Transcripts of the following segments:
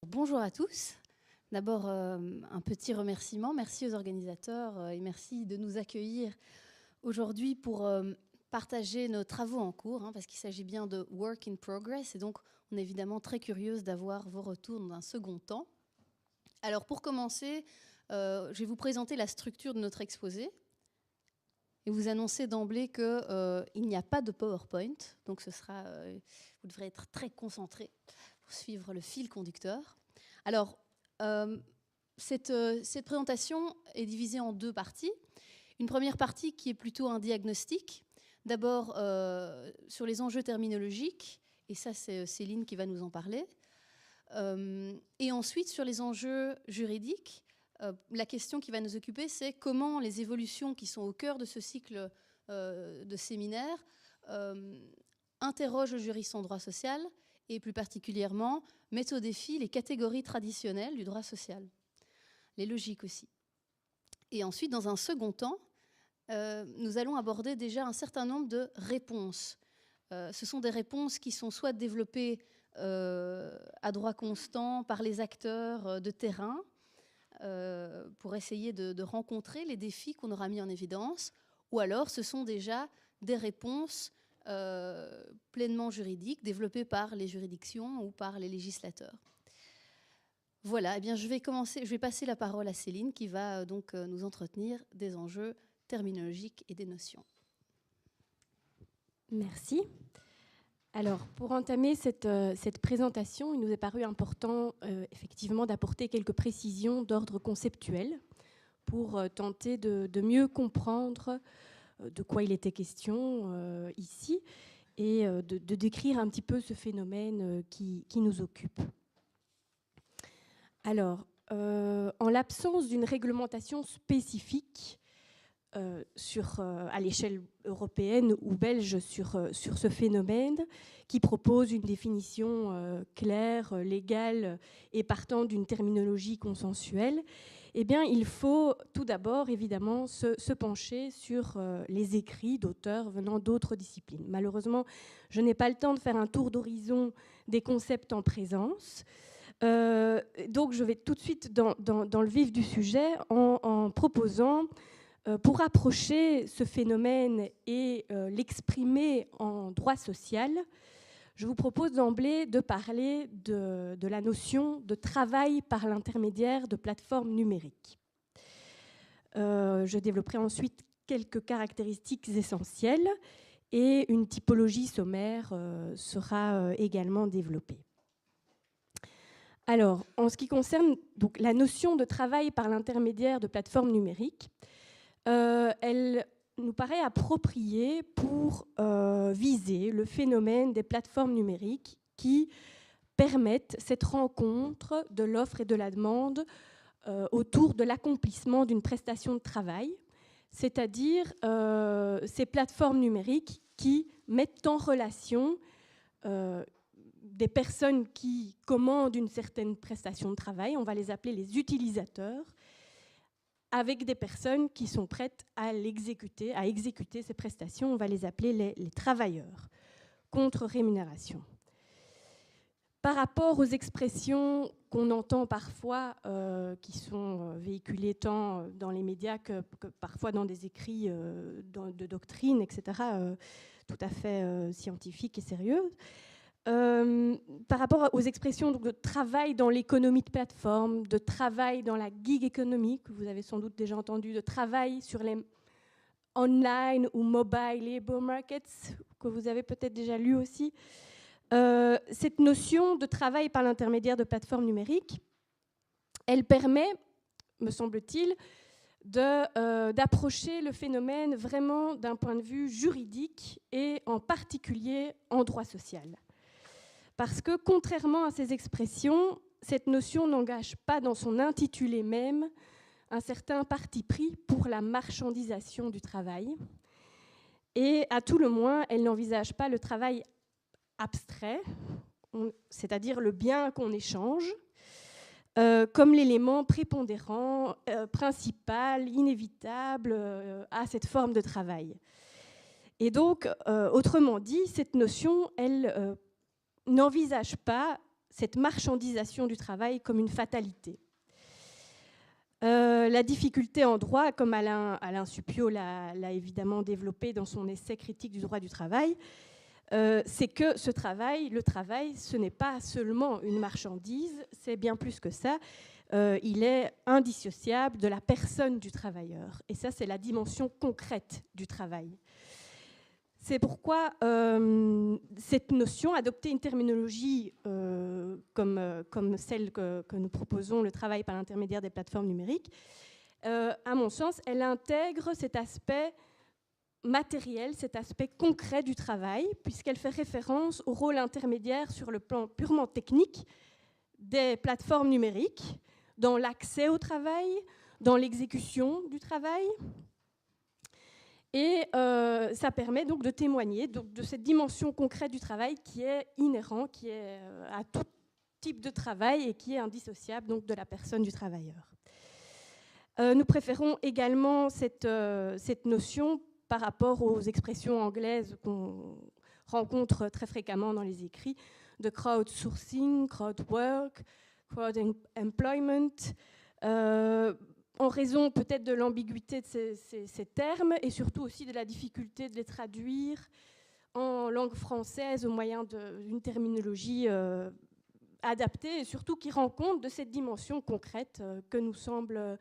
Bonjour à tous. D'abord, un petit remerciement. Merci aux organisateurs et merci de nous accueillir aujourd'hui pour partager nos travaux en cours, parce qu'il s'agit bien de work in progress. Et donc, on est évidemment très curieuse d'avoir vos retours dans un second temps. Alors, pour commencer, je vais vous présenter la structure de notre exposé et vous annoncer d'emblée qu'il n'y a pas de PowerPoint. Donc, vous devrez être très concentrés pour suivre le fil conducteur. Alors, cette présentation est divisée en deux parties. Une première partie qui est plutôt un diagnostic. D'abord, sur les enjeux terminologiques, et ça, c'est Céline qui va nous en parler. Et ensuite, sur les enjeux juridiques, la question qui va nous occuper, c'est comment les évolutions qui sont au cœur de ce cycle de séminaires interrogent le juriste en droit social et plus particulièrement mettent au défi les catégories traditionnelles du droit social, les logiques aussi. Et ensuite, dans un second temps, nous allons aborder déjà un certain nombre de réponses. Ce sont des réponses qui sont soit développées à droit constant par les acteurs de terrain pour essayer de rencontrer les défis qu'on aura mis en évidence, ou alors ce sont déjà des réponses pleinement juridiques développées par les juridictions ou par les législateurs. Voilà, eh bien, je vais passer la parole à Céline qui va donc nous entretenir des enjeux terminologiques et des notions. Merci. Alors, pour entamer cette présentation, il nous est paru important effectivement d'apporter quelques précisions d'ordre conceptuel pour tenter de mieux comprendre de quoi il était question ici et de décrire un petit peu ce phénomène qui nous occupe. Alors, en l'absence d'une réglementation spécifique à l'échelle européenne ou belge sur ce phénomène, qui propose une définition claire, légale et partant d'une terminologie consensuelle, eh bien, il faut tout d'abord, évidemment, se pencher sur les écrits d'auteurs venant d'autres disciplines. Malheureusement, je n'ai pas le temps de faire un tour d'horizon des concepts en présence. Donc, je vais tout de suite dans le vif du sujet en proposant, pour approcher ce phénomène et l'exprimer en droit social, je vous propose d'emblée de parler de la notion de travail par l'intermédiaire de plateformes numériques. Je développerai ensuite quelques caractéristiques essentielles et une typologie sommaire sera également développée. Alors, en ce qui concerne donc, la notion de travail par l'intermédiaire de plateformes numériques, elle nous paraît appropriée pour viser le phénomène des plateformes numériques qui permettent cette rencontre de l'offre et de la demande autour de l'accomplissement d'une prestation de travail, c'est-à-dire ces plateformes numériques qui mettent en relation des personnes qui commandent une certaine prestation de travail, on va les appeler les utilisateurs, avec des personnes qui sont prêtes à exécuter ces prestations, on va les appeler les travailleurs, contre rémunération. Par rapport aux expressions qu'on entend parfois, qui sont véhiculées tant dans les médias que parfois dans des écrits de doctrine, etc., tout à fait scientifiques et sérieuses, par rapport aux expressions donc, de travail dans l'économie de plateforme, de travail dans la gig economy, que vous avez sans doute déjà entendu, de travail sur les online ou mobile labor markets, que vous avez peut-être déjà lu aussi, cette notion de travail par l'intermédiaire de plateformes numériques, elle permet, me semble-t-il, d'approcher le phénomène vraiment d'un point de vue juridique et en particulier en droit social. Parce que, contrairement à ces expressions, cette notion n'engage pas dans son intitulé même un certain parti pris pour la marchandisation du travail. Et à tout le moins, elle n'envisage pas le travail abstrait, c'est-à-dire le bien qu'on échange, comme l'élément prépondérant, principal, inévitable à cette forme de travail. Et donc, autrement dit, cette notion, elle n'envisage pas cette marchandisation du travail comme une fatalité. La difficulté en droit, comme Alain Supiot l'a évidemment développé dans son essai critique du droit du travail, c'est que le travail, ce n'est pas seulement une marchandise, c'est bien plus que ça. Il est indissociable de la personne du travailleur. Et ça, c'est la dimension concrète du travail. C'est pourquoi cette notion, adopter une terminologie comme celle que nous proposons, le travail par l'intermédiaire des plateformes numériques, à mon sens, elle intègre cet aspect matériel, cet aspect concret du travail, puisqu'elle fait référence au rôle intermédiaire sur le plan purement technique des plateformes numériques, dans l'accès au travail, dans l'exécution du travail. Et ça permet donc de témoigner de cette dimension concrète du travail qui est inhérent, qui est à tout type de travail et qui est indissociable donc, de la personne du travailleur. Nous préférons également cette notion par rapport aux expressions anglaises qu'on rencontre très fréquemment dans les écrits de crowdsourcing, crowdwork, crowd-employment, en raison peut-être de l'ambiguïté de ces termes et surtout aussi de la difficulté de les traduire en langue française au moyen d'une terminologie adaptée et surtout qui rend compte de cette dimension concrète que nous semble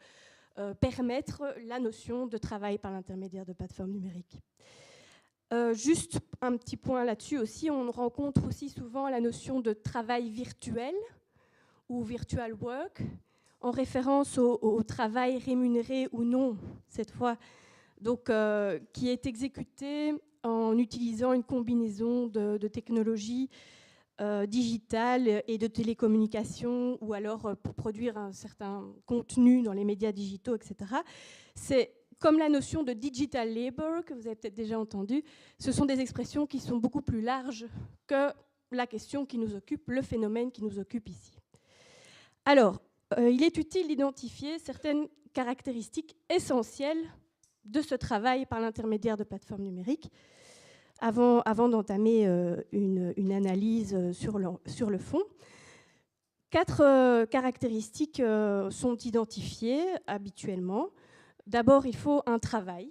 permettre la notion de travail par l'intermédiaire de plateformes numériques. Juste un petit point là-dessus aussi, on rencontre aussi souvent la notion de travail virtuel ou virtual work, en référence au travail rémunéré ou non, cette fois, donc, qui est exécuté en utilisant une combinaison de technologies digitales et de télécommunications, ou alors pour produire un certain contenu dans les médias digitaux, etc. C'est comme la notion de digital labor, que vous avez peut-être déjà entendu, ce sont des expressions qui sont beaucoup plus larges que la question qui nous occupe, le phénomène qui nous occupe ici. Alors, il est utile d'identifier certaines caractéristiques essentielles de ce travail par l'intermédiaire de plateformes numériques avant d'entamer une analyse sur le fond. 4 caractéristiques sont identifiées habituellement. D'abord, il faut un travail.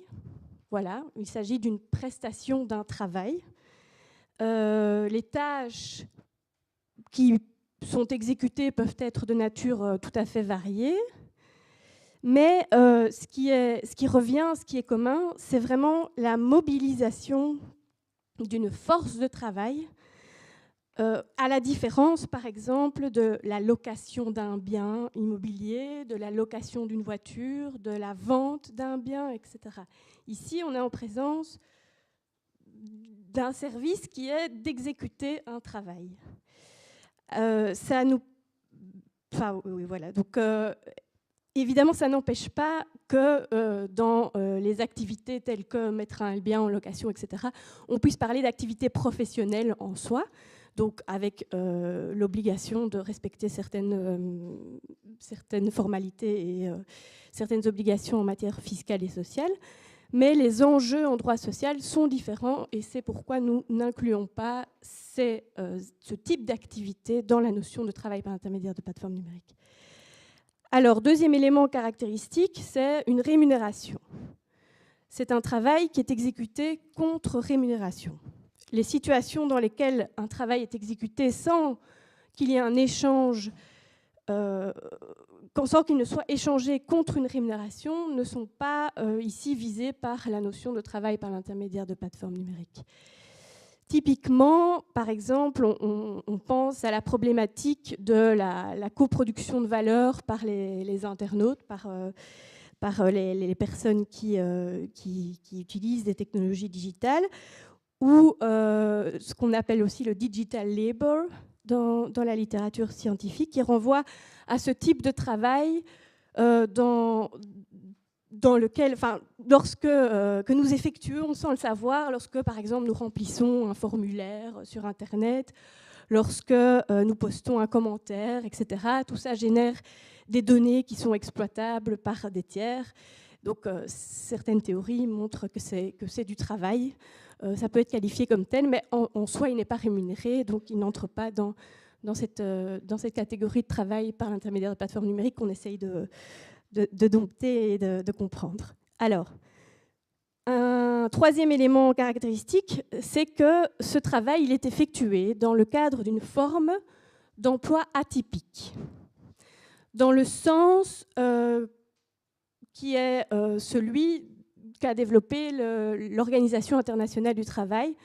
Voilà, il s'agit d'une prestation d'un travail. Les tâches qui sont exécutées peuvent être de nature tout à fait variée, mais ce qui revient, ce qui est commun, c'est vraiment la mobilisation d'une force de travail, à la différence, par exemple, de la location d'un bien immobilier, de la location d'une voiture, de la vente d'un bien, etc. Ici, on est en présence d'un service qui est d'exécuter un travail. Oui, voilà. Donc, évidemment, ça n'empêche pas que dans les activités telles que mettre un bien en location, etc., on puisse parler d'activités professionnelles en soi, donc avec l'obligation de respecter certaines formalités et certaines obligations en matière fiscale et sociale. Mais les enjeux en droit social sont différents et c'est pourquoi nous n'incluons pas ce type d'activité dans la notion de travail par intermédiaire de plateformes numériques. Alors, deuxième élément caractéristique, c'est une rémunération. C'est un travail qui est exécuté contre rémunération. Les situations dans lesquelles un travail est exécuté sans qu'il y ait un échange, sans qu'il ne soit échangé contre une rémunération, ne sont pas ici visées par la notion de travail par l'intermédiaire de plateformes numériques. Typiquement, par exemple, on pense à la problématique de la coproduction de valeur par les internautes, par les personnes qui utilisent des technologies digitales, ou ce qu'on appelle aussi le digital labor dans la littérature scientifique, qui renvoie à ce type de travail dans lequel, que nous effectuons sans le savoir, lorsque, par exemple, nous remplissons un formulaire sur Internet, lorsque nous postons un commentaire, etc. Tout ça génère des données qui sont exploitables par des tiers. Donc certaines théories montrent que c'est du travail. Ça peut être qualifié comme tel, mais en soi, il n'est pas rémunéré, donc il n'entre pas dans cette catégorie de travail par l'intermédiaire de plateformes numériques qu'on essaye de dompter et de comprendre. Alors, un troisième élément caractéristique, c'est que ce travail il est effectué dans le cadre d'une forme d'emploi atypique, dans le sens qui est celui qu'a développé l'Organisation internationale du travail,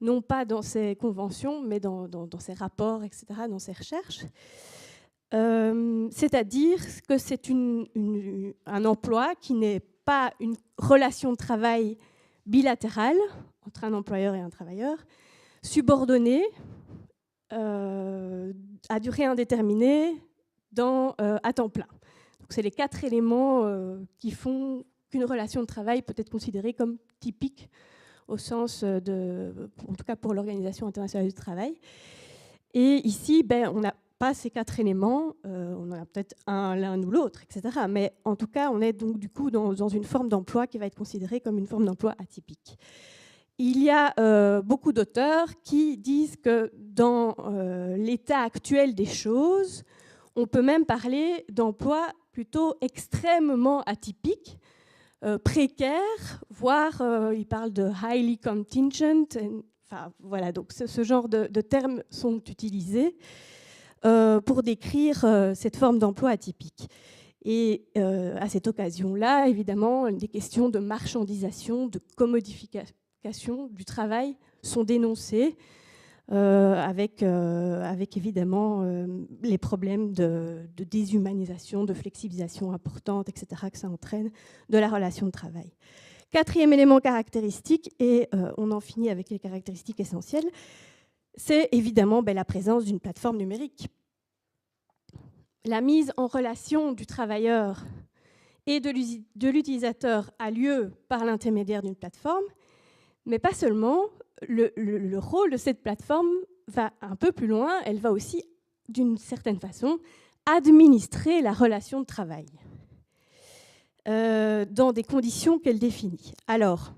non pas dans ses conventions, mais dans ses rapports, etc., dans ses recherches. C'est-à-dire que c'est un emploi qui n'est pas une relation de travail bilatérale entre un employeur et un travailleur, subordonnée à durée indéterminée à temps plein. Donc, c'est les 4 éléments qui font qu'une relation de travail peut être considérée comme typique au sens en tout cas pour l'Organisation internationale du travail. Et ici, on n'a pas ces 4 éléments, on en a peut-être l'un ou l'autre, etc. Mais en tout cas, on est donc du coup dans une forme d'emploi qui va être considérée comme une forme d'emploi atypique. Il y a beaucoup d'auteurs qui disent que dans l'état actuel des choses, on peut même parler d'emploi plutôt extrêmement atypique, précaire, voire ils parlent de highly contingent. Enfin, voilà, donc ce genre de termes sont utilisés pour décrire cette forme d'emploi atypique. Et à cette occasion-là, évidemment, des questions de marchandisation, de commodification du travail sont dénoncées, avec évidemment les problèmes de déshumanisation, de flexibilisation importante, etc., que ça entraîne de la relation de travail. 4e élément caractéristique, et on en finit avec les caractéristiques essentielles, c'est évidemment la présence d'une plateforme numérique. La mise en relation du travailleur et de l'utilisateur a lieu par l'intermédiaire d'une plateforme, mais pas seulement. Le rôle de cette plateforme va un peu plus loin, elle va aussi, d'une certaine façon, administrer la relation de travail dans des conditions qu'elle définit. Alors,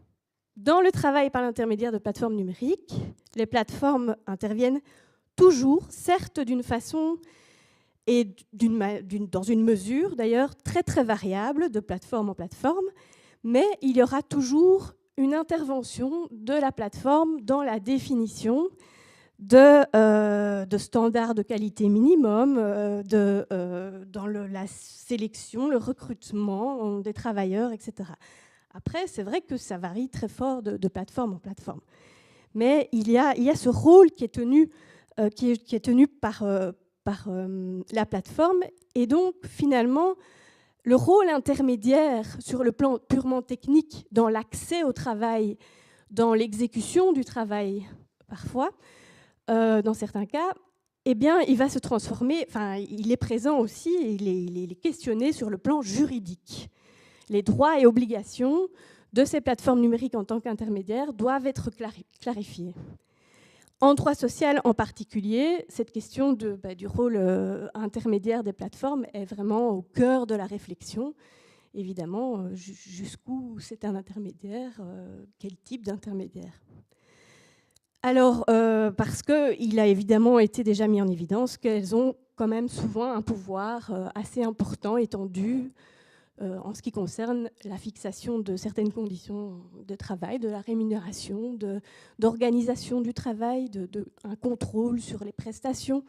dans le travail par l'intermédiaire de plateformes numériques, les plateformes interviennent toujours, certes d'une façon et dans une mesure d'ailleurs très très variable de plateforme en plateforme, mais il y aura toujours une intervention de la plateforme dans la définition de standards de qualité minimum, dans la sélection, le recrutement des travailleurs, etc. Après, c'est vrai que ça varie très fort de plateforme en plateforme. Mais il y a ce rôle qui est tenu par la plateforme. Et donc, finalement, le rôle intermédiaire sur le plan purement technique dans l'accès au travail, dans l'exécution du travail, parfois, dans certains cas, eh bien, il va se transformer, enfin, il est présent aussi, il est questionné sur le plan juridique. Les droits et obligations de ces plateformes numériques en tant qu'intermédiaires doivent être clarifiés. En droit social en particulier, cette question du rôle intermédiaire des plateformes est vraiment au cœur de la réflexion. Évidemment, jusqu'où c'est un intermédiaire, quel type d'intermédiaire. Alors, parce qu'il a évidemment été déjà mis en évidence qu'elles ont quand même souvent un pouvoir assez important, étendu, en ce qui concerne la fixation de certaines conditions de travail, de la rémunération, d'organisation du travail, un contrôle sur les prestations,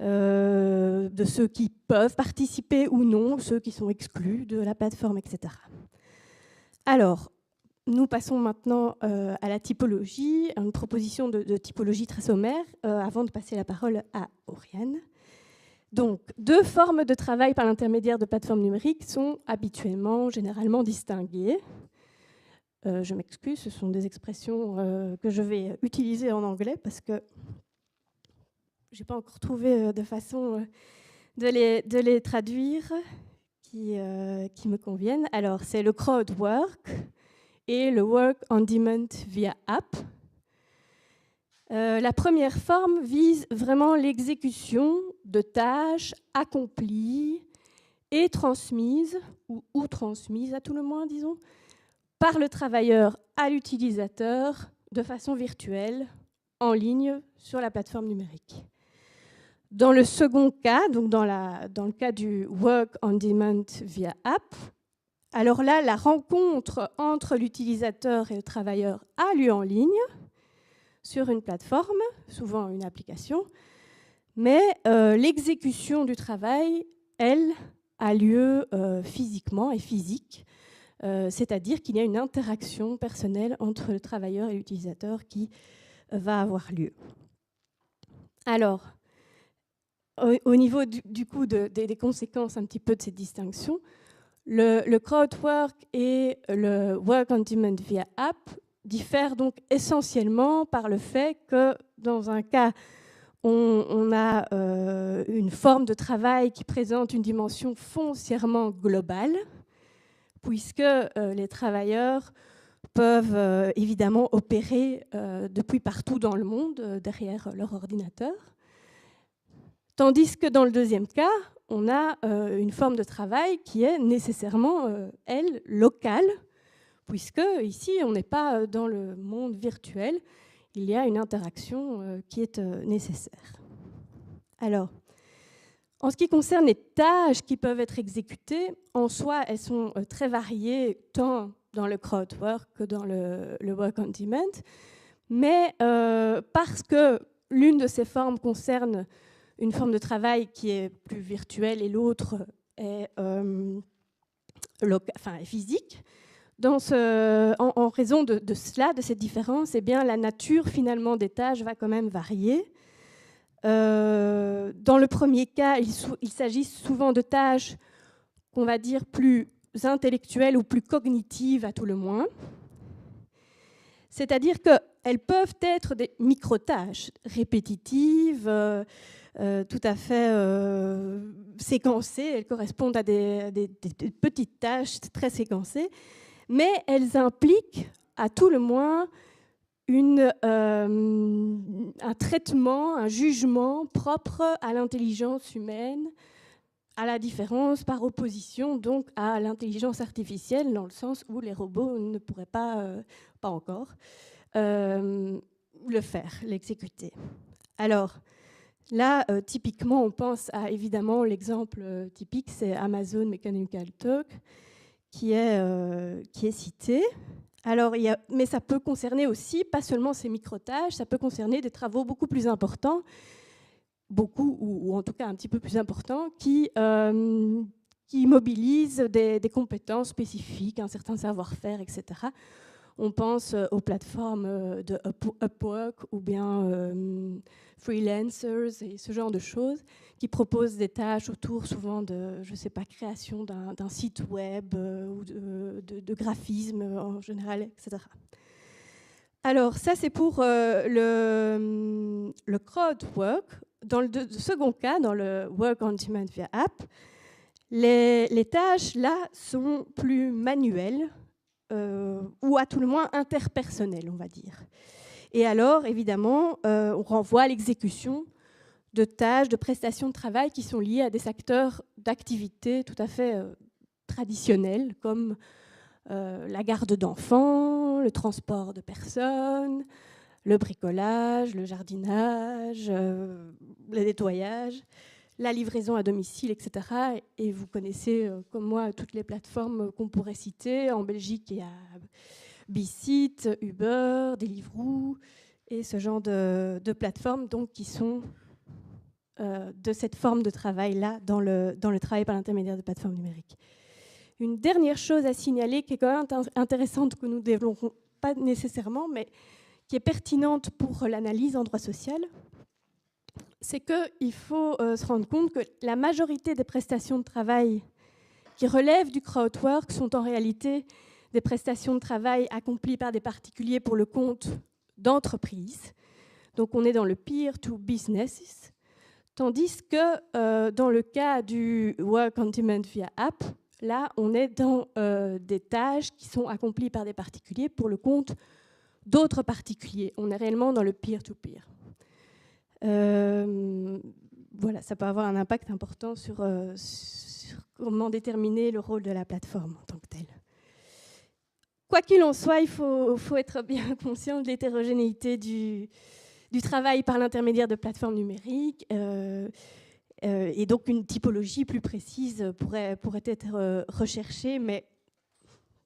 de ceux qui peuvent participer ou non, ceux qui sont exclus de la plateforme, etc. Alors, nous passons maintenant à la typologie, à une proposition de typologie très sommaire, avant de passer la parole à Oriane. Donc, 2 formes de travail par l'intermédiaire de plateformes numériques sont habituellement, généralement distinguées. Je m'excuse, ce sont des expressions que je vais utiliser en anglais parce que je n'ai pas encore trouvé de façon de les traduire qui me conviennent. Alors, c'est le crowd work et le work on demand via app. La première forme vise vraiment l'exécution de tâches accomplies est transmise, ou transmise à tout le moins, disons, par le travailleur à l'utilisateur de façon virtuelle, en ligne, sur la plateforme numérique. Dans le second cas, donc dans le cas du work on demand via app, alors là, la rencontre entre l'utilisateur et le travailleur a lieu en ligne, sur une plateforme, souvent une application, mais l'exécution du travail, elle, a lieu physiquement et physique, c'est-à-dire qu'il y a une interaction personnelle entre le travailleur et l'utilisateur qui va avoir lieu. Alors, au niveau du coup des conséquences un petit peu de cette distinction, le crowdwork et le work on demand via app diffèrent donc essentiellement par le fait que dans un cas, on a une forme de travail qui présente une dimension foncièrement globale, puisque les travailleurs peuvent évidemment opérer depuis partout dans le monde, derrière leur ordinateur. Tandis que dans le deuxième cas, on a une forme de travail qui est nécessairement, elle, locale, puisque ici, on n'est pas dans le monde virtuel, il y a une interaction qui est nécessaire. Alors, en ce qui concerne les tâches qui peuvent être exécutées, en soi, elles sont très variées, tant dans le crowdwork que dans le work on demand, mais parce que l'une de ces formes concerne une forme de travail qui est plus virtuelle et l'autre est, est physique, en raison de cela, de cette différence, eh bien, la nature finalement des tâches va quand même varier. Dans le premier cas, il s'agit souvent de tâches qu'on va dire plus intellectuelles ou plus cognitives à tout le moins. C'est-à-dire qu'elles peuvent être des micro-tâches répétitives, tout à fait séquencées. Elles correspondent à des petites tâches très séquencées, mais elles impliquent à tout le moins un traitement, un jugement propre à l'intelligence humaine, à la différence par opposition donc à l'intelligence artificielle, dans le sens où les robots ne pourraient pas encore, le faire, l'exécuter. Alors là, typiquement, on pense à, évidemment, l'exemple typique, c'est Amazon Mechanical Turk, qui est cité. Alors, mais ça peut concerner aussi, pas seulement ces micro-tâches, ça peut concerner des travaux beaucoup plus importants, ou en tout cas un petit peu plus importants, qui mobilisent des compétences spécifiques, un certain savoir-faire, etc. On pense aux plateformes de Upwork ou bien Freelancers et ce genre de choses qui proposent des tâches autour souvent de, je sais pas, création d'un site web ou de graphisme en général, etc. Alors ça c'est pour le crowdwork. Dans le second cas, dans le work on demand via app, les tâches là sont plus manuelles, ou à tout le moins interpersonnel, on va dire. Et alors, évidemment, on renvoie à l'exécution de tâches, de prestations de travail qui sont liées à des secteurs d'activité tout à fait traditionnels, comme la garde d'enfants, le transport de personnes, le bricolage, le jardinage, le nettoyage, la livraison à domicile, etc. Et vous connaissez, comme moi, toutes les plateformes qu'on pourrait citer. En Belgique, il y a Bicit, Uber, Deliveroo, et ce genre de plateformes donc, qui sont de cette forme de travail-là dans le travail par l'intermédiaire de plateformes numériques. Une dernière chose à signaler qui est quand même intéressante, que nous ne développons pas nécessairement, mais qui est pertinente pour l'analyse en droit social, c'est qu'il faut se rendre compte que la majorité des prestations de travail qui relèvent du crowdwork sont en réalité des prestations de travail accomplies par des particuliers pour le compte d'entreprises. Donc on est dans le peer-to-business, tandis que dans le cas du work on demand via app, là on est dans des tâches qui sont accomplies par des particuliers pour le compte d'autres particuliers. On est réellement dans le peer-to-peer. Voilà, ça peut avoir un impact important sur comment déterminer le rôle de la plateforme en tant que telle. Quoi qu'il en soit, il faut être bien conscient de l'hétérogénéité du travail par l'intermédiaire de plateformes numériques. Et donc une typologie plus précise pourrait être recherchée, mais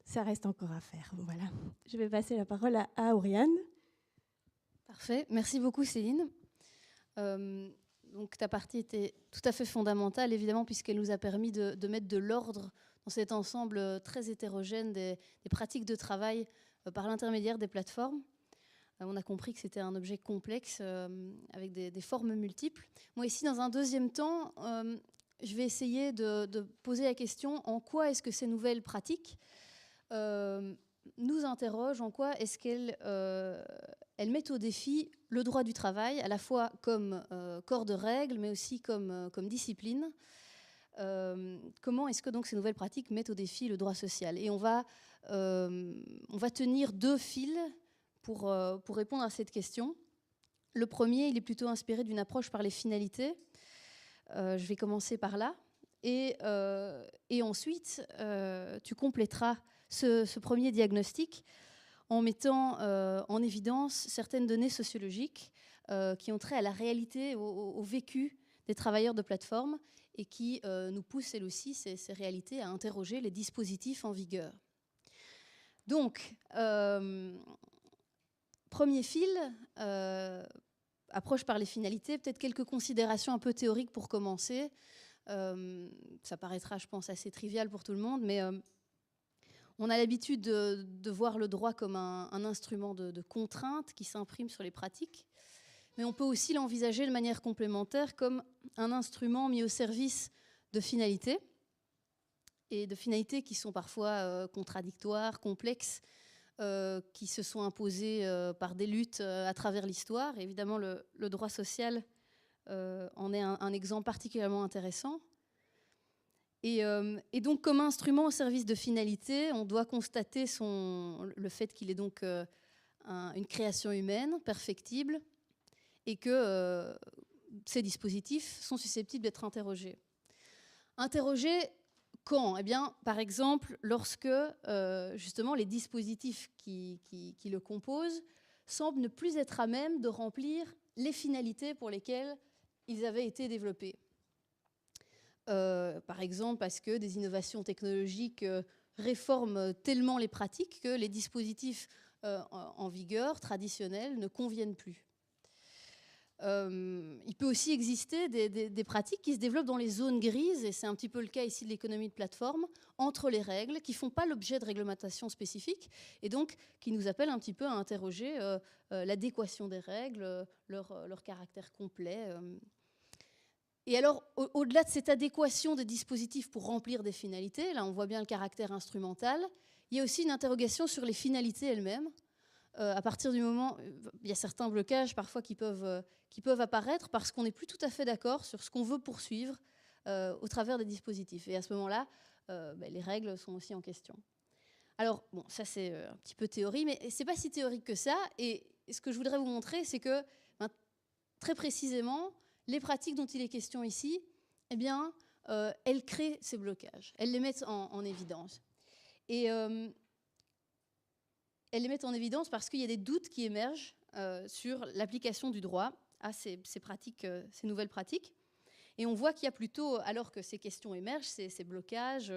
ça reste encore à faire. Voilà. Je vais passer la parole à Oriane. Parfait. Merci beaucoup, Céline. Donc, ta partie était tout à fait fondamentale, évidemment, puisqu'elle nous a permis de mettre de l'ordre dans cet ensemble très hétérogène des pratiques de travail par l'intermédiaire des plateformes. On a compris que c'était un objet complexe avec des formes multiples. Moi, ici, dans un deuxième temps, je vais essayer de poser la question en quoi est-ce que ces nouvelles pratiques nous interrogent, en quoi est-ce qu'elles mettent au défi le droit du travail, à la fois comme corps de règles, mais aussi comme discipline. Comment est-ce que donc ces nouvelles pratiques mettent au défi le droit social? Et on va tenir deux fils pour répondre à cette question. Le premier, il est plutôt inspiré d'une approche par les finalités. Je vais commencer par là. Et ensuite, tu compléteras ce premier diagnostic en mettant en évidence certaines données sociologiques qui ont trait à la réalité, au vécu des travailleurs de plateforme et qui nous poussent, elles aussi, ces réalités, à interroger les dispositifs en vigueur. Donc, premier fil, approche par les finalités, peut-être quelques considérations un peu théoriques pour commencer. Ça paraîtra, je pense, assez trivial pour tout le monde, mais on a l'habitude de voir le droit comme un instrument de contrainte qui s'imprime sur les pratiques, mais on peut aussi l'envisager de manière complémentaire comme un instrument mis au service de finalités, et de finalités qui sont parfois contradictoires, complexes, qui se sont imposées par des luttes à travers l'histoire. Et évidemment, le droit social en est un exemple particulièrement intéressant. Et donc, comme instrument au service de finalité, on doit constater le fait qu'il est donc une création humaine, perfectible, et que ces dispositifs sont susceptibles d'être interrogés. Interrogés quand? Eh bien, par exemple, lorsque justement les dispositifs qui le composent semblent ne plus être à même de remplir les finalités pour lesquelles ils avaient été développés. Par exemple, parce que des innovations technologiques réforment tellement les pratiques que les dispositifs en vigueur, traditionnels, ne conviennent plus. Il peut aussi exister des pratiques qui se développent dans les zones grises, et c'est un petit peu le cas ici de l'économie de plateforme, entre les règles, qui ne font pas l'objet de réglementation spécifique, et donc qui nous appellent un petit peu à interroger l'adéquation des règles, leur caractère complet. Et alors, au-delà de cette adéquation des dispositifs pour remplir des finalités, là on voit bien le caractère instrumental, il y a aussi une interrogation sur les finalités elles-mêmes. À partir du moment, il y a certains blocages parfois qui peuvent apparaître parce qu'on n'est plus tout à fait d'accord sur ce qu'on veut poursuivre au travers des dispositifs. Et à ce moment-là, les règles sont aussi en question. Alors, bon, ça c'est un petit peu théorie, mais ce n'est pas si théorique que ça. Et ce que je voudrais vous montrer, c'est que, très précisément, les pratiques dont il est question ici, eh bien, elles créent ces blocages. Elles les mettent en évidence. Et elles les mettent en évidence parce qu'il y a des doutes qui émergent sur l'application du droit à ces pratiques, ces nouvelles pratiques. Et on voit qu'il y a plutôt, alors que ces questions émergent, ces blocages,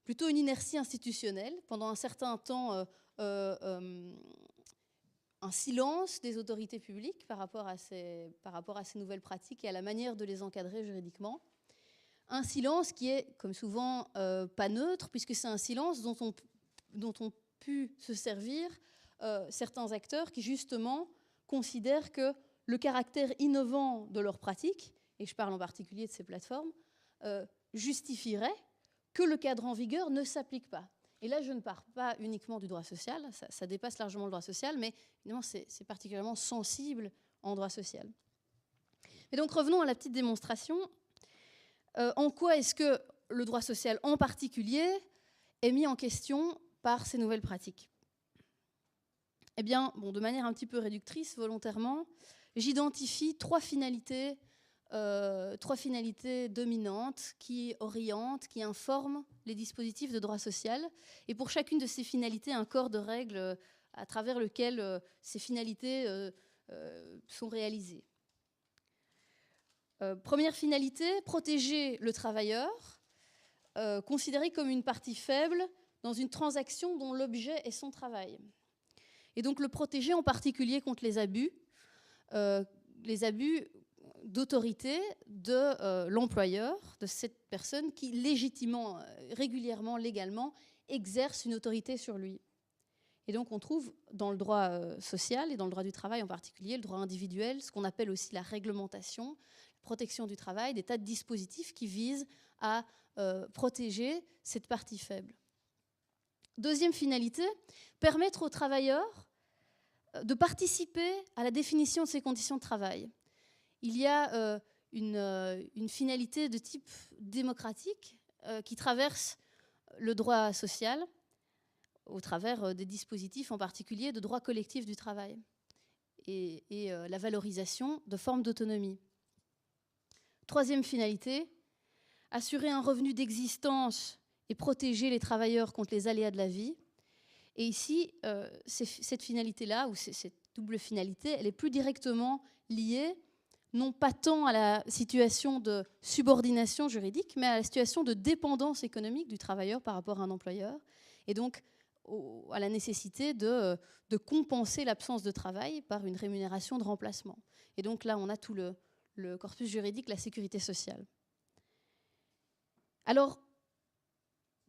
plutôt une inertie institutionnelle. Pendant un certain temps, un silence des autorités publiques par rapport à ces nouvelles pratiques et à la manière de les encadrer juridiquement. Un silence qui est, comme souvent, pas neutre, puisque c'est un silence dont ont pu se servir certains acteurs qui, justement, considèrent que le caractère innovant de leurs pratiques, et je parle en particulier de ces plateformes, justifierait que le cadre en vigueur ne s'applique pas. Et là, je ne parle pas uniquement du droit social, ça dépasse largement le droit social, mais évidemment, c'est particulièrement sensible en droit social. Et donc, revenons à la petite démonstration. En quoi est-ce que le droit social en particulier est mis en question par ces nouvelles pratiques? Eh bien, de manière un petit peu réductrice, volontairement, j'identifie 3 finalités trois finalités dominantes qui orientent, qui informent les dispositifs de droit social. Et pour chacune de ces finalités, un corps de règles à travers lequel ces finalités sont réalisées. Première finalité, protéger le travailleur, considéré comme une partie faible dans une transaction dont l'objet est son travail. Et donc le protéger en particulier contre les abus d'autorité de l'employeur, de cette personne qui légitimement, régulièrement, légalement, exerce une autorité sur lui. Et donc on trouve dans le droit social et dans le droit du travail en particulier, le droit individuel, ce qu'on appelle aussi la réglementation, la protection du travail, des tas de dispositifs qui visent à protéger cette partie faible. Deuxième finalité, permettre aux travailleurs de participer à la définition de ces conditions de travail. Il y a une finalité de type démocratique qui traverse le droit social au travers des dispositifs en particulier de droit collectif du travail et la valorisation de formes d'autonomie. Troisième finalité, assurer un revenu d'existence et protéger les travailleurs contre les aléas de la vie. Et ici, cette finalité-là, ou cette double finalité, elle est plus directement liée, non pas tant à la situation de subordination juridique, mais à la situation de dépendance économique du travailleur par rapport à un employeur, et donc à la nécessité de compenser l'absence de travail par une rémunération de remplacement. Et donc là, on a tout le corpus juridique, la sécurité sociale. Alors,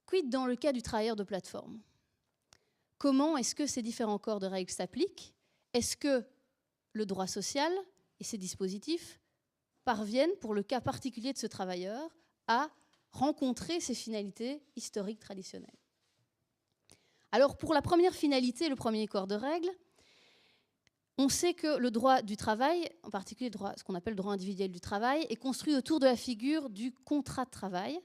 quid dans le cas du travailleur de plateforme ? Comment est-ce que ces différents corps de règles s'appliquent ? Est-ce que le droit social et ses dispositifs parviennent, pour le cas particulier de ce travailleur, à rencontrer ces finalités historiques traditionnelles ? Alors, pour la première finalité, le premier corps de règles, on sait que le droit du travail, en particulier ce qu'on appelle le droit individuel du travail, est construit autour de la figure du contrat de travail.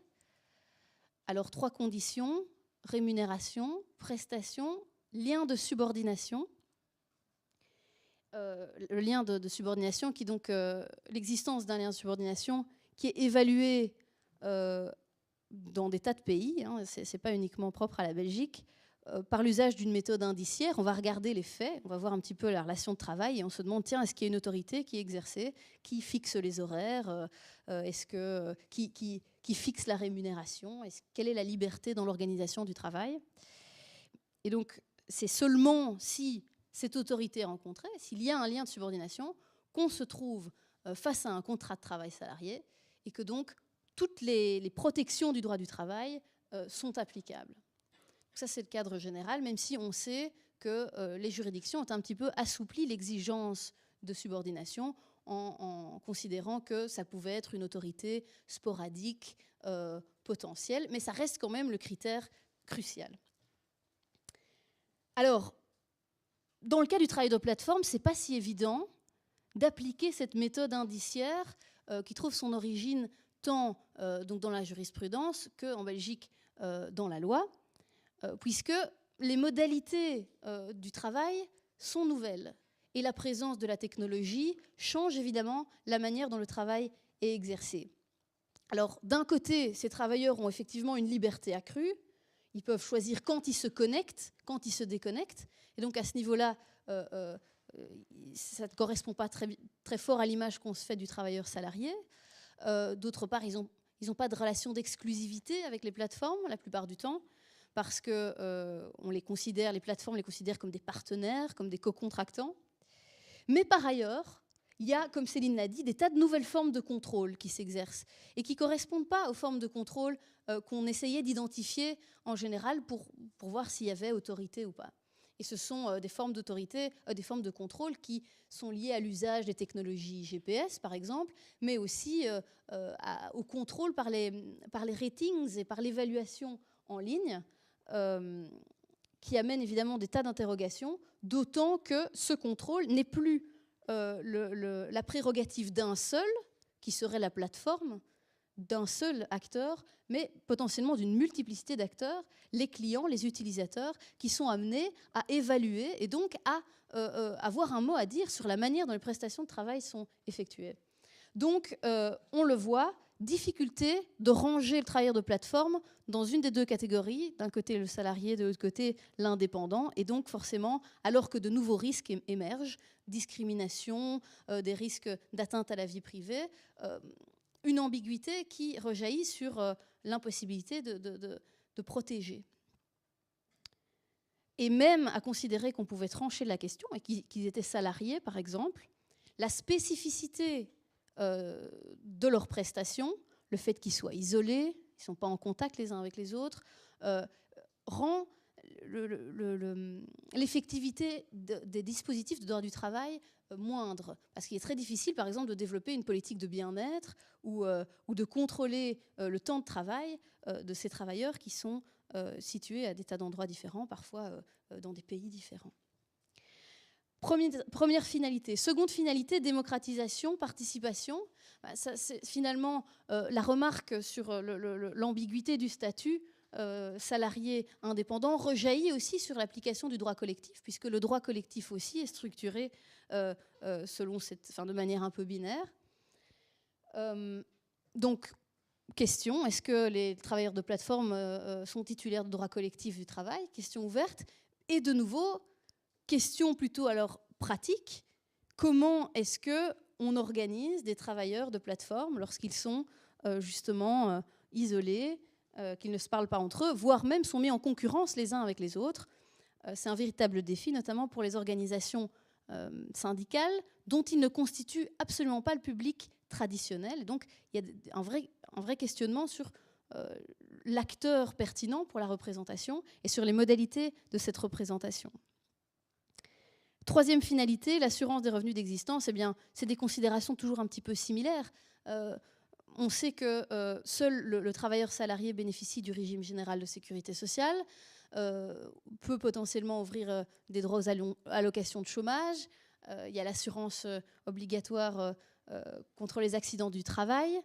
Alors, trois conditions: rémunération, prestation, lien de subordination. Le lien de subordination, qui donc l'existence d'un lien de subordination qui est évalué dans des tas de pays, hein, ce n'est pas uniquement propre à la Belgique, par l'usage d'une méthode indiciaire. On va regarder les faits, on va voir un petit peu la relation de travail et on se demande, tiens, est-ce qu'il y a une autorité qui est exercée, qui fixe les horaires, qui fixe la rémunération, quelle est la liberté dans l'organisation du travail. Et donc, c'est seulement si cette autorité est rencontrée, s'il y a un lien de subordination, qu'on se trouve face à un contrat de travail salarié et que donc toutes les protections du droit du travail sont applicables. Ça, c'est le cadre général, même si on sait que les juridictions ont un petit peu assoupli l'exigence de subordination en considérant que ça pouvait être une autorité sporadique, potentielle, mais ça reste quand même le critère crucial. Alors, dans le cas du travail de plateforme, ce n'est pas si évident d'appliquer cette méthode indiciaire qui trouve son origine tant donc dans la jurisprudence qu'en Belgique dans la loi, puisque les modalités du travail sont nouvelles et la présence de la technologie change évidemment la manière dont le travail est exercé. Alors, d'un côté, ces travailleurs ont effectivement une liberté accrue. Ils peuvent choisir quand ils se connectent, quand ils se déconnectent. Et donc, à ce niveau-là, ça ne correspond pas très fort à l'image qu'on se fait du travailleur salarié. D'autre part, ils n'ont pas de relation d'exclusivité avec les plateformes, la plupart du temps, parce que les plateformes les considèrent comme des partenaires, comme des co-contractants. Mais par ailleurs, il y a, comme Céline l'a dit, des tas de nouvelles formes de contrôle qui s'exercent et qui ne correspondent pas aux formes de contrôle qu'on essayait d'identifier en général pour voir s'il y avait autorité ou pas. Et ce sont des formes d'autorité, des formes de contrôle qui sont liées à l'usage des technologies GPS, par exemple, mais aussi au contrôle par les ratings et par l'évaluation en ligne, qui amène évidemment des tas d'interrogations, d'autant que ce contrôle n'est plus la prérogative d'un seul, qui serait la plateforme, d'un seul acteur, mais potentiellement d'une multiplicité d'acteurs, les clients, les utilisateurs, qui sont amenés à évaluer et donc à avoir un mot à dire sur la manière dont les prestations de travail sont effectuées. Donc, on le voit, difficulté de ranger le travailleur de plateforme dans une des deux catégories, d'un côté le salarié, de l'autre côté l'indépendant, et donc forcément, alors que de nouveaux risques émergent, discrimination, des risques d'atteinte à la vie privée, une ambiguïté qui rejaillit sur l'impossibilité de protéger. Et même à considérer qu'on pouvait trancher la question et qu'ils étaient salariés, par exemple, la spécificité de leurs prestations, le fait qu'ils soient isolés, ils ne sont pas en contact les uns avec les autres, rend l'effectivité des dispositifs de droit du travail moindre. Parce qu'il est très difficile, par exemple, de développer une politique de bien-être ou de contrôler le temps de travail de ces travailleurs qui sont situés à des tas d'endroits différents, parfois dans des pays différents. Première finalité. Seconde finalité, démocratisation, participation. Ça, c'est finalement la remarque sur l'ambiguïté du statut salarié indépendant rejaillit aussi sur l'application du droit collectif, puisque le droit collectif aussi est structuré de manière un peu binaire. Donc, question, est-ce que les travailleurs de plateforme sont titulaires de droit collectif du travail? Question ouverte. Et de nouveau, question plutôt alors pratique, comment est-ce qu'on organise des travailleurs de plateforme lorsqu'ils sont justement isolés, qu'ils ne se parlent pas entre eux, voire même sont mis en concurrence les uns avec les autres? C'est un véritable défi, notamment pour les organisations syndicales, dont ils ne constituent absolument pas le public traditionnel. Et donc, il y a un vrai questionnement sur l'acteur pertinent pour la représentation et sur les modalités de cette représentation. Troisième finalité, l'assurance des revenus d'existence. Eh bien, c'est des considérations toujours un petit peu similaires. On sait que seul le travailleur salarié bénéficie du régime général de sécurité sociale, peut potentiellement ouvrir des droits aux allocations de chômage. Il y a l'assurance obligatoire contre les accidents du travail.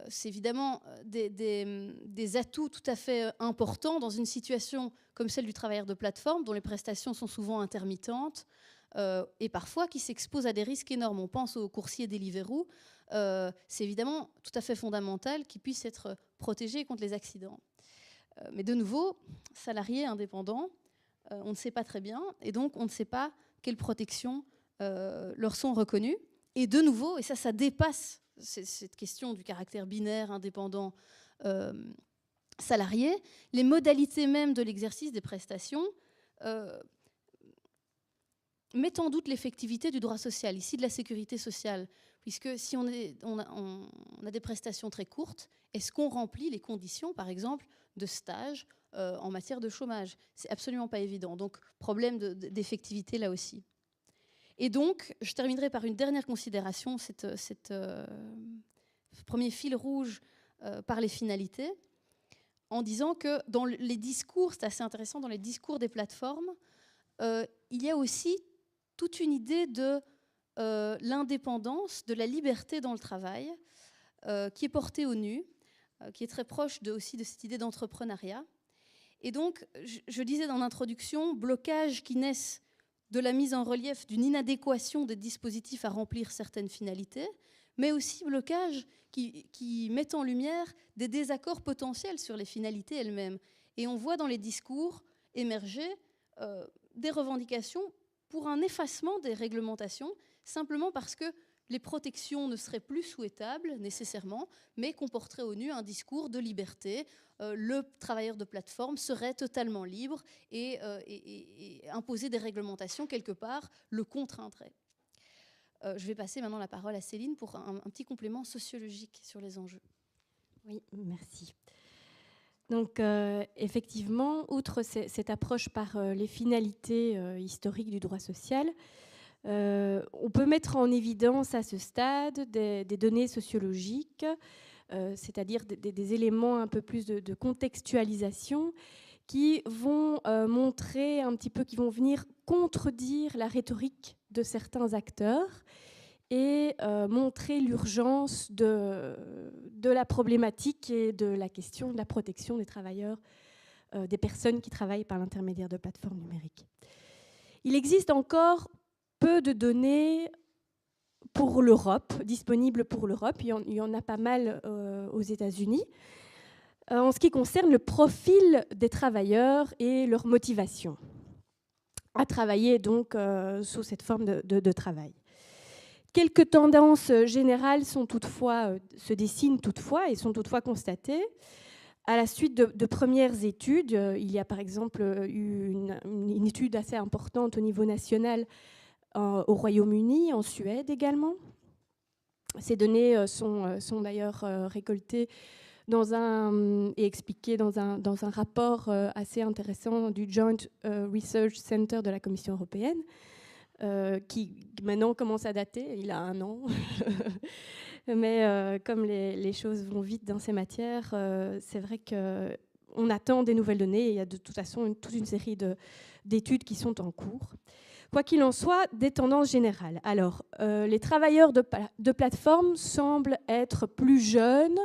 C'est évidemment des atouts tout à fait importants dans une situation comme celle du travailleur de plateforme, dont les prestations sont souvent intermittentes et parfois qui s'exposent à des risques énormes. On pense aux coursiers Deliveroo. C'est évidemment tout à fait fondamental qu'ils puissent être protégés contre les accidents. Mais de nouveau, salariés indépendants, on ne sait pas très bien, et donc on ne sait pas quelles protections leur sont reconnues. Et de nouveau, et ça dépasse cette question du caractère binaire, indépendant, salarié, les modalités même de l'exercice des prestations mettent en doute l'effectivité du droit social, ici de la sécurité sociale, puisque si on a des prestations très courtes, est-ce qu'on remplit les conditions, par exemple, de stage en matière de chômage? C'est absolument pas évident. Donc, problème d'effectivité là aussi. Et donc, je terminerai par une dernière considération, ce premier fil rouge par les finalités, en disant que dans les discours, c'est assez intéressant, dans les discours des plateformes, il y a aussi toute une idée de l'indépendance, de la liberté dans le travail, qui est portée au nu, qui est très proche aussi de cette idée d'entrepreneuriat. Et donc, je disais dans l'introduction, blocages qui naissent de la mise en relief d'une inadéquation des dispositifs à remplir certaines finalités, mais aussi blocages qui mettent en lumière des désaccords potentiels sur les finalités elles-mêmes. Et on voit dans les discours émerger des revendications pour un effacement des réglementations, simplement parce que les protections ne seraient plus souhaitables nécessairement, mais comporteraient au nu un discours de liberté. Le travailleur de plateforme serait totalement libre et imposer des réglementations quelque part le contraindrait. Je vais passer maintenant la parole à Céline pour un petit complément sociologique sur les enjeux. Oui, merci. Donc, effectivement, outre cette approche par les finalités historiques du droit social, on peut mettre en évidence à ce stade des données sociologiques, c'est-à-dire des éléments un peu plus de contextualisation qui vont montrer un petit peu, qui vont venir contredire la rhétorique de certains acteurs et montrer l'urgence de la problématique et de la question de la protection des travailleurs, des personnes qui travaillent par l'intermédiaire de plateformes numériques. Il existe encore peu de données pour l'Europe, disponibles pour l'Europe. Il y en a pas mal aux États-Unis. En ce qui concerne le profil des travailleurs et leur motivation à travailler donc sous cette forme de travail. Quelques tendances générales se dessinent toutefois et sont toutefois constatées. À la suite de premières études, il y a par exemple eu une étude assez importante au niveau national au Royaume-Uni, en Suède également. Ces données sont d'ailleurs récoltées et expliquées dans un rapport assez intéressant du Joint Research Center de la Commission européenne, qui maintenant commence à dater, il a 1 an. Mais comme les choses vont vite dans ces matières, c'est vrai qu'on attend des nouvelles données et il y a de toute façon toute une série d'études qui sont en cours. Quoi qu'il en soit, des tendances générales. Alors, les travailleurs de plateforme semblent être plus jeunes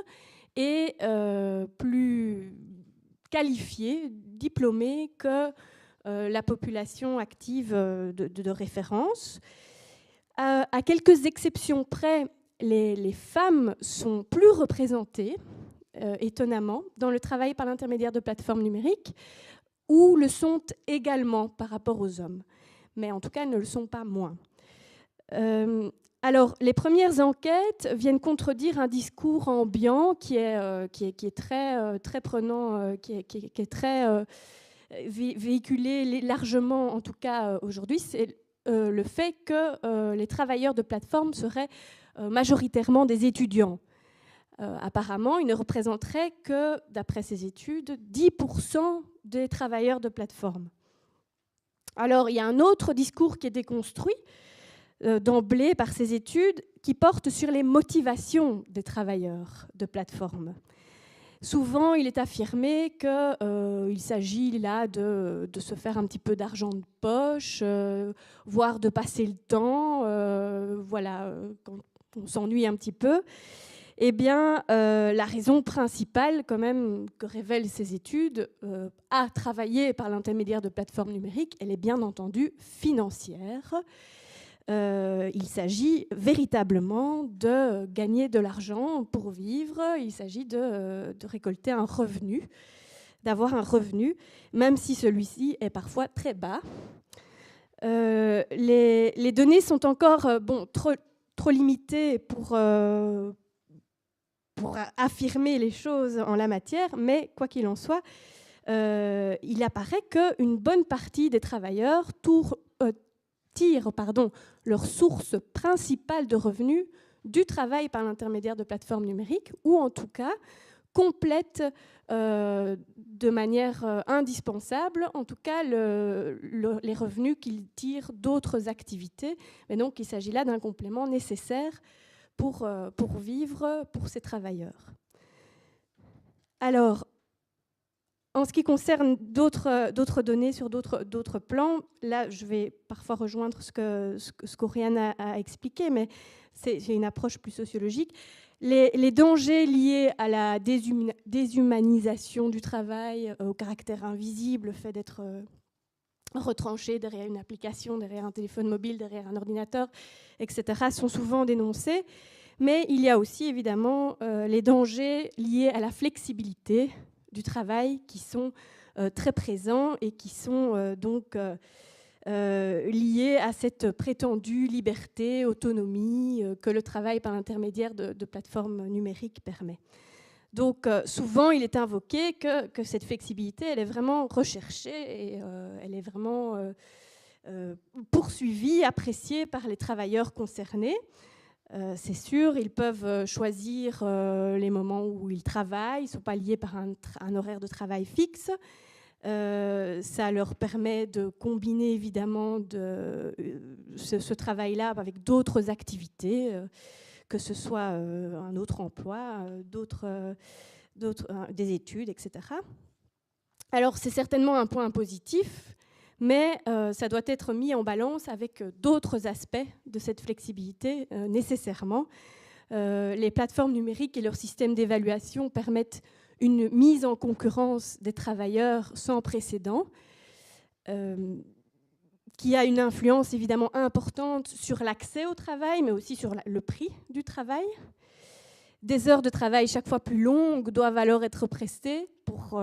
et plus qualifiés, diplômés que la population active de référence. À quelques exceptions près, les femmes sont plus représentées, étonnamment, dans le travail par l'intermédiaire de plateformes numériques, ou le sont également par rapport aux hommes. Mais en tout cas, elles ne le sont pas moins. Alors, les premières enquêtes viennent contredire un discours ambiant qui est très prenant, qui est très véhiculé largement, en tout cas aujourd'hui. C'est le fait que les travailleurs de plateforme seraient majoritairement des étudiants. Apparemment, ils ne représenteraient que, d'après ces études, 10% des travailleurs de plateforme. Alors, il y a un autre discours qui est déconstruit d'emblée par ces études qui porte sur les motivations des travailleurs de plateforme. Souvent, il est affirmé qu'il s'agit là de se faire un petit peu d'argent de poche, voire de passer le temps, quand on s'ennuie un petit peu. Eh bien, la raison principale, quand même, que révèlent ces études, à travailler par l'intermédiaire de plateformes numériques, elle est bien entendu financière. Il s'agit véritablement de gagner de l'argent pour vivre. Il s'agit de récolter un revenu, d'avoir un revenu, même si celui-ci est parfois très bas. Les données sont encore trop limitées pour affirmer les choses en la matière, mais quoi qu'il en soit, il apparaît qu'une bonne partie des travailleurs tirent leur source principale de revenus du travail par l'intermédiaire de plateformes numériques, ou en tout cas complètent de manière indispensable, en tout cas les revenus qu'ils tirent d'autres activités. Mais donc il s'agit là d'un complément nécessaire pour vivre pour ces travailleurs. Alors, en ce qui concerne d'autres données sur d'autres plans, là, je vais parfois rejoindre ce qu'Oriane a expliqué, mais c'est une approche plus sociologique. Les dangers liés à la déshumanisation du travail, au caractère invisible, le fait d'être retranché derrière une application, derrière un téléphone mobile, derrière un ordinateur, etc., sont souvent dénoncés. Mais il y a aussi évidemment les dangers liés à la flexibilité du travail qui sont très présents et qui sont donc liés à cette prétendue liberté, autonomie que le travail par l'intermédiaire de plateformes numériques permet. Donc souvent, il est invoqué que cette flexibilité, elle est vraiment recherchée et elle est vraiment poursuivie, appréciée par les travailleurs concernés. C'est sûr, ils peuvent choisir les moments où ils travaillent, ils ne sont pas liés par un horaire de travail fixe. Ça leur permet de combiner évidemment ce travail-là avec d'autres activités, que ce soit un autre emploi, des études, etc. Alors c'est certainement un point positif, mais ça doit être mis en balance avec d'autres aspects de cette flexibilité nécessairement. Les plateformes numériques et leurs systèmes d'évaluation permettent une mise en concurrence des travailleurs sans précédent, qui a une influence évidemment importante sur l'accès au travail, mais aussi sur le prix du travail. Des heures de travail chaque fois plus longues doivent alors être prestées pour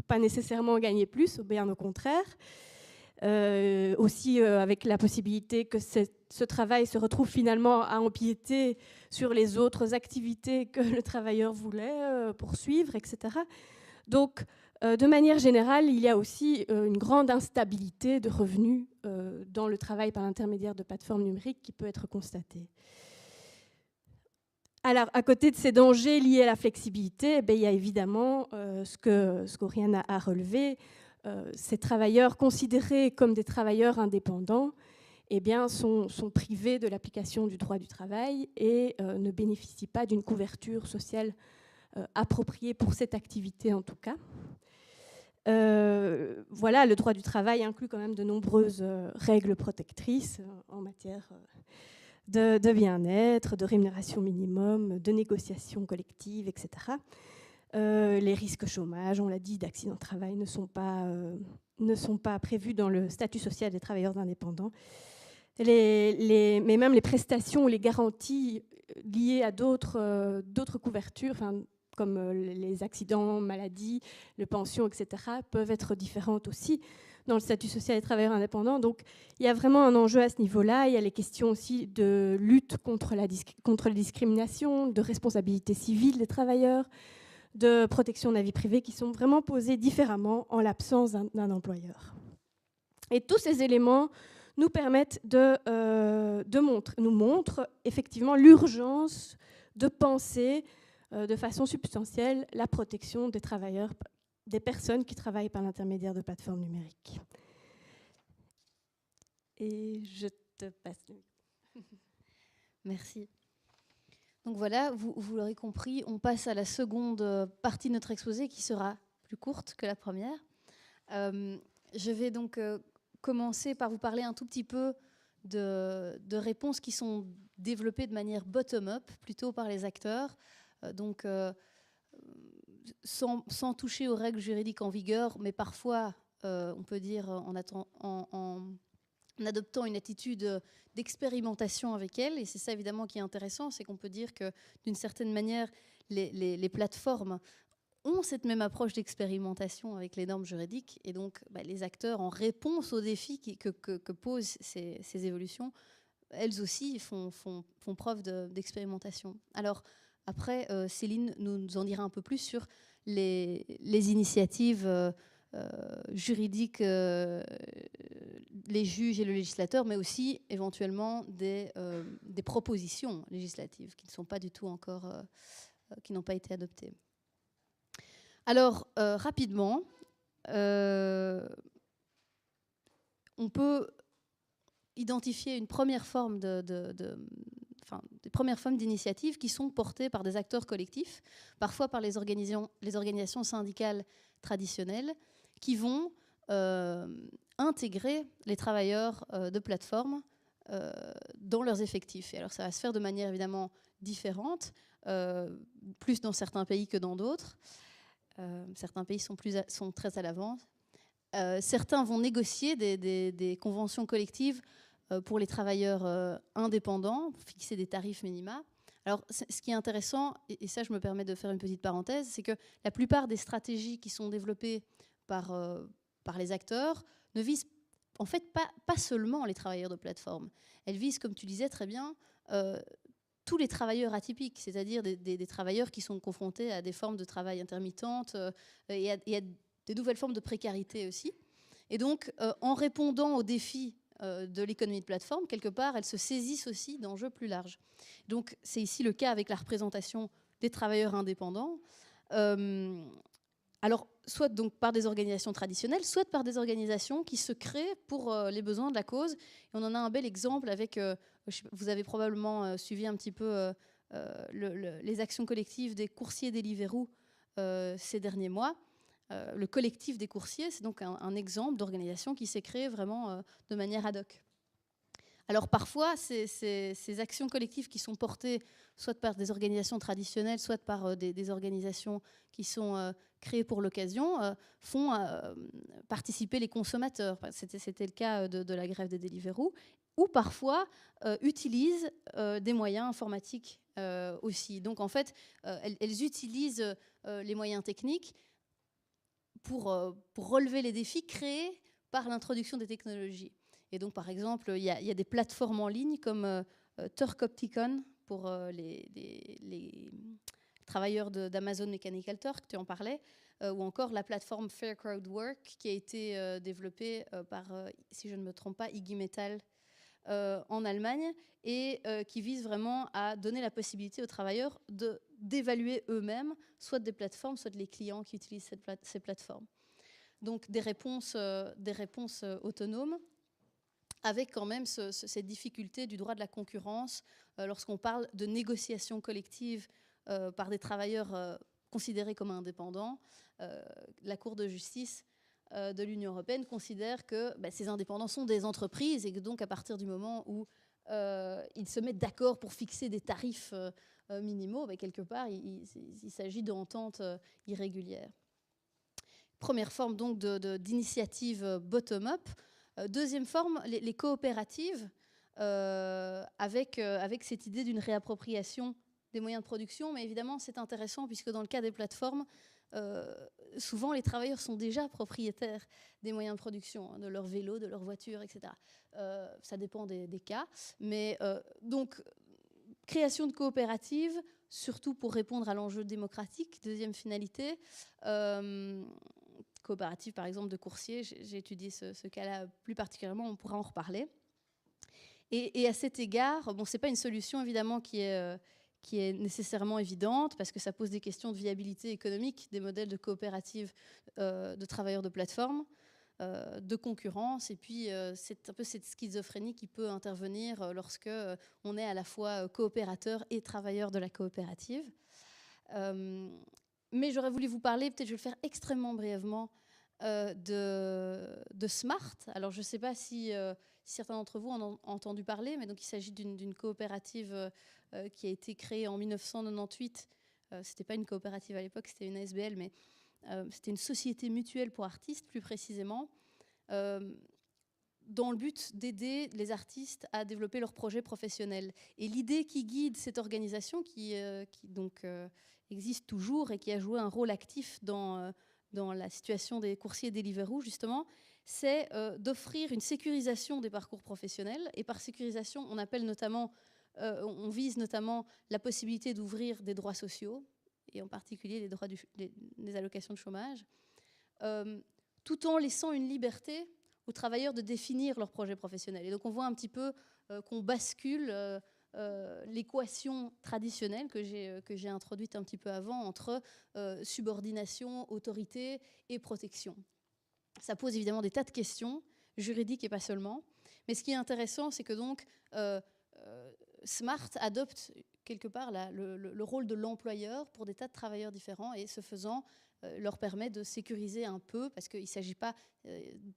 pas nécessairement gagner plus, ou bien au contraire. Aussi avec la possibilité que ce travail se retrouve finalement à empiéter sur les autres activités que le travailleur voulait poursuivre, etc. Donc, de manière générale, il y a aussi une grande instabilité de revenus dans le travail par l'intermédiaire de plateformes numériques qui peut être constatée. Alors, à côté de ces dangers liés à la flexibilité, il y a évidemment ce qu'Oriane a relevé. Ces travailleurs considérés comme des travailleurs indépendants sont privés de l'application du droit du travail et ne bénéficient pas d'une couverture sociale appropriée pour cette activité en tout cas. Voilà, le droit du travail inclut quand même de nombreuses règles protectrices en matière de bien-être, de rémunération minimum, de négociation collective, etc. Les risques chômage, on l'a dit, d'accident de travail ne sont pas prévus dans le statut social des travailleurs indépendants. Mais même les prestations ou les garanties liées à d'autres couvertures, comme les accidents, maladies, les pensions, etc., peuvent être différentes aussi dans le statut social des travailleurs indépendants. Donc, il y a vraiment un enjeu à ce niveau-là. Il y a les questions aussi de lutte contre la discrimination, de responsabilité civile des travailleurs, de protection de la vie privée qui sont vraiment posées différemment en l'absence d'un employeur. Et tous ces éléments nous permettent nous montrent effectivement l'urgence de penser de façon substantielle la protection des travailleurs, des personnes qui travaillent par l'intermédiaire de plateformes numériques. Et je te passe le micro. Merci. Donc voilà, vous l'aurez compris, on passe à la seconde partie de notre exposé qui sera plus courte que la première. Je vais donc commencer par vous parler un tout petit peu de réponses qui sont développées de manière bottom-up, plutôt par les acteurs. Sans toucher aux règles juridiques en vigueur, mais parfois, on peut dire, en adoptant une attitude d'expérimentation avec elles. Et c'est ça, évidemment, qui est intéressant, c'est qu'on peut dire que, d'une certaine manière, les plateformes ont cette même approche d'expérimentation avec les normes juridiques. Et donc, les acteurs, en réponse aux défis que posent ces évolutions, elles aussi font preuve d'expérimentation. Alors, après, Céline nous en dira un peu plus sur les initiatives juridiques, les juges et le législateur, mais aussi éventuellement des propositions législatives qui ne sont pas du tout encore, qui n'ont pas été adoptées. Alors, rapidement, on peut identifier une première forme des premières formes d'initiatives qui sont portées par des acteurs collectifs, parfois par les organisations syndicales traditionnelles, qui vont intégrer les travailleurs de plateformes dans leurs effectifs. Et alors ça va se faire de manière évidemment différente, plus dans certains pays que dans d'autres. Certains pays sont très à l'avance. Certains vont négocier des conventions collectives pour les travailleurs indépendants, fixer des tarifs minima. Alors, ce qui est intéressant, et ça, je me permets de faire une petite parenthèse, c'est que la plupart des stratégies qui sont développées par les acteurs ne visent en fait pas seulement les travailleurs de plateforme. Elles visent, comme tu disais très bien, tous les travailleurs atypiques, c'est-à-dire des travailleurs qui sont confrontés à des formes de travail intermittentes et à des nouvelles formes de précarité aussi. Et donc, en répondant aux défis de l'économie de plateforme, quelque part, elles se saisissent aussi d'enjeux plus larges. Donc, c'est ici le cas avec la représentation des travailleurs indépendants. Alors, soit donc par des organisations traditionnelles, soit par des organisations qui se créent pour les besoins de la cause. Et on en a un bel exemple avec, vous avez probablement suivi un petit peu les actions collectives des coursiers Deliveroo ces derniers mois. Le collectif des coursiers, c'est donc un exemple d'organisation qui s'est créé vraiment de manière ad hoc. Alors parfois, ces actions collectives qui sont portées soit par des organisations traditionnelles, soit par des organisations qui sont créées pour l'occasion, font participer les consommateurs. C'était le cas de la grève des Deliveroo, ou parfois utilisent des moyens informatiques aussi. Donc en fait, elles utilisent les moyens techniques pour relever les défis créés par l'introduction des technologies. Et donc, par exemple, il y a des plateformes en ligne comme Turkopticon pour les travailleurs d'Amazon Mechanical Turk, tu en parlais, ou encore la plateforme Fair Crowd Work qui a été développée par, si je ne me trompe pas, IG Metall en Allemagne et qui vise vraiment à donner la possibilité aux travailleurs d'évaluer eux-mêmes soit des plateformes, soit les clients qui utilisent ces plateformes. Donc des réponses autonomes, avec quand même cette difficulté du droit de la concurrence lorsqu'on parle de négociations collectives par des travailleurs considérés comme indépendants. La Cour de justice de l'Union européenne considère que ces indépendants sont des entreprises et que donc à partir du moment où ils se mettent d'accord pour fixer des tarifs minimaux, quelque part il s'agit d'ententes irrégulières. Première forme donc d'initiative bottom-up. Deuxième forme, les coopératives, avec cette idée d'une réappropriation des moyens de production. Mais évidemment, c'est intéressant puisque dans le cas des plateformes, souvent les travailleurs sont déjà propriétaires des moyens de production, de leur vélo, de leur voiture, etc. Ça dépend des cas. Mais donc, création de coopératives, surtout pour répondre à l'enjeu démocratique. Deuxième finalité. Coopérative, par exemple, de coursiers. J'ai étudié ce cas-là plus particulièrement, on pourra en reparler. Et à cet égard, bon, ce n'est pas une solution, évidemment, qui est nécessairement évidente, parce que ça pose des questions de viabilité économique des modèles de coopératives de travailleurs de plateforme, de concurrence, et puis c'est un peu cette schizophrénie qui peut intervenir lorsque on est à la fois coopérateur et travailleur de la coopérative. Mais j'aurais voulu vous parler, peut-être je vais le faire extrêmement brièvement, de Smart. Alors je ne sais pas si certains d'entre vous en ont entendu parler, mais donc il s'agit d'une coopérative qui a été créée en 1998. Ce n'était pas une coopérative à l'époque, c'était une ASBL, mais c'était une société mutuelle pour artistes, plus précisément, dans le but d'aider les artistes à développer leurs projets professionnels. Et l'idée qui guide cette organisation, qui donc existe toujours et qui a joué un rôle actif dans la situation des coursiers Deliveroo, justement, c'est d'offrir une sécurisation des parcours professionnels. Et par sécurisation, on vise notamment la possibilité d'ouvrir des droits sociaux, et en particulier les droits des allocations de chômage, tout en laissant une liberté aux travailleurs de définir leur projet professionnel. Et donc on voit un petit peu qu'on bascule l'équation traditionnelle que j'ai introduite un petit peu avant entre subordination, autorité et protection. Ça pose évidemment des tas de questions, juridiques et pas seulement. Mais ce qui est intéressant, c'est que donc Smart adopte quelque part le rôle de l'employeur pour des tas de travailleurs différents, et ce faisant leur permet de sécuriser un peu, parce qu'il ne s'agit pas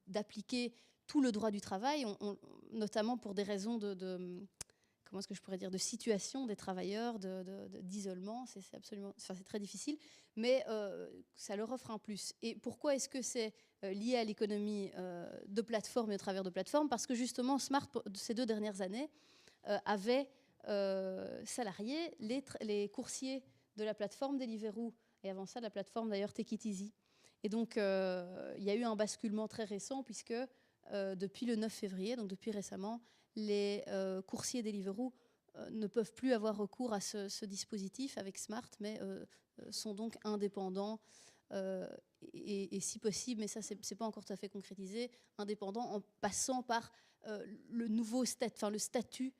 d'appliquer tout le droit du travail, notamment pour des raisons comment est-ce que je pourrais dire, de situation des travailleurs, d'isolement. C'est très difficile, mais ça leur offre un plus. Et pourquoi est-ce que c'est lié à l'économie de plateforme et au travers de plateforme? Parce que justement, Smart, ces 2 dernières années, avait salarié les coursiers de la plateforme Deliveroo, et avant ça, la plateforme d'ailleurs Take It Easy. Et donc, il y a eu un basculement très récent, puisque depuis le 9 février, donc depuis récemment, les coursiers Deliveroo ne peuvent plus avoir recours à ce dispositif avec Smart, mais sont donc indépendants et si possible, mais ça, c'est pas encore tout à fait concrétisé, indépendants en passant par le statut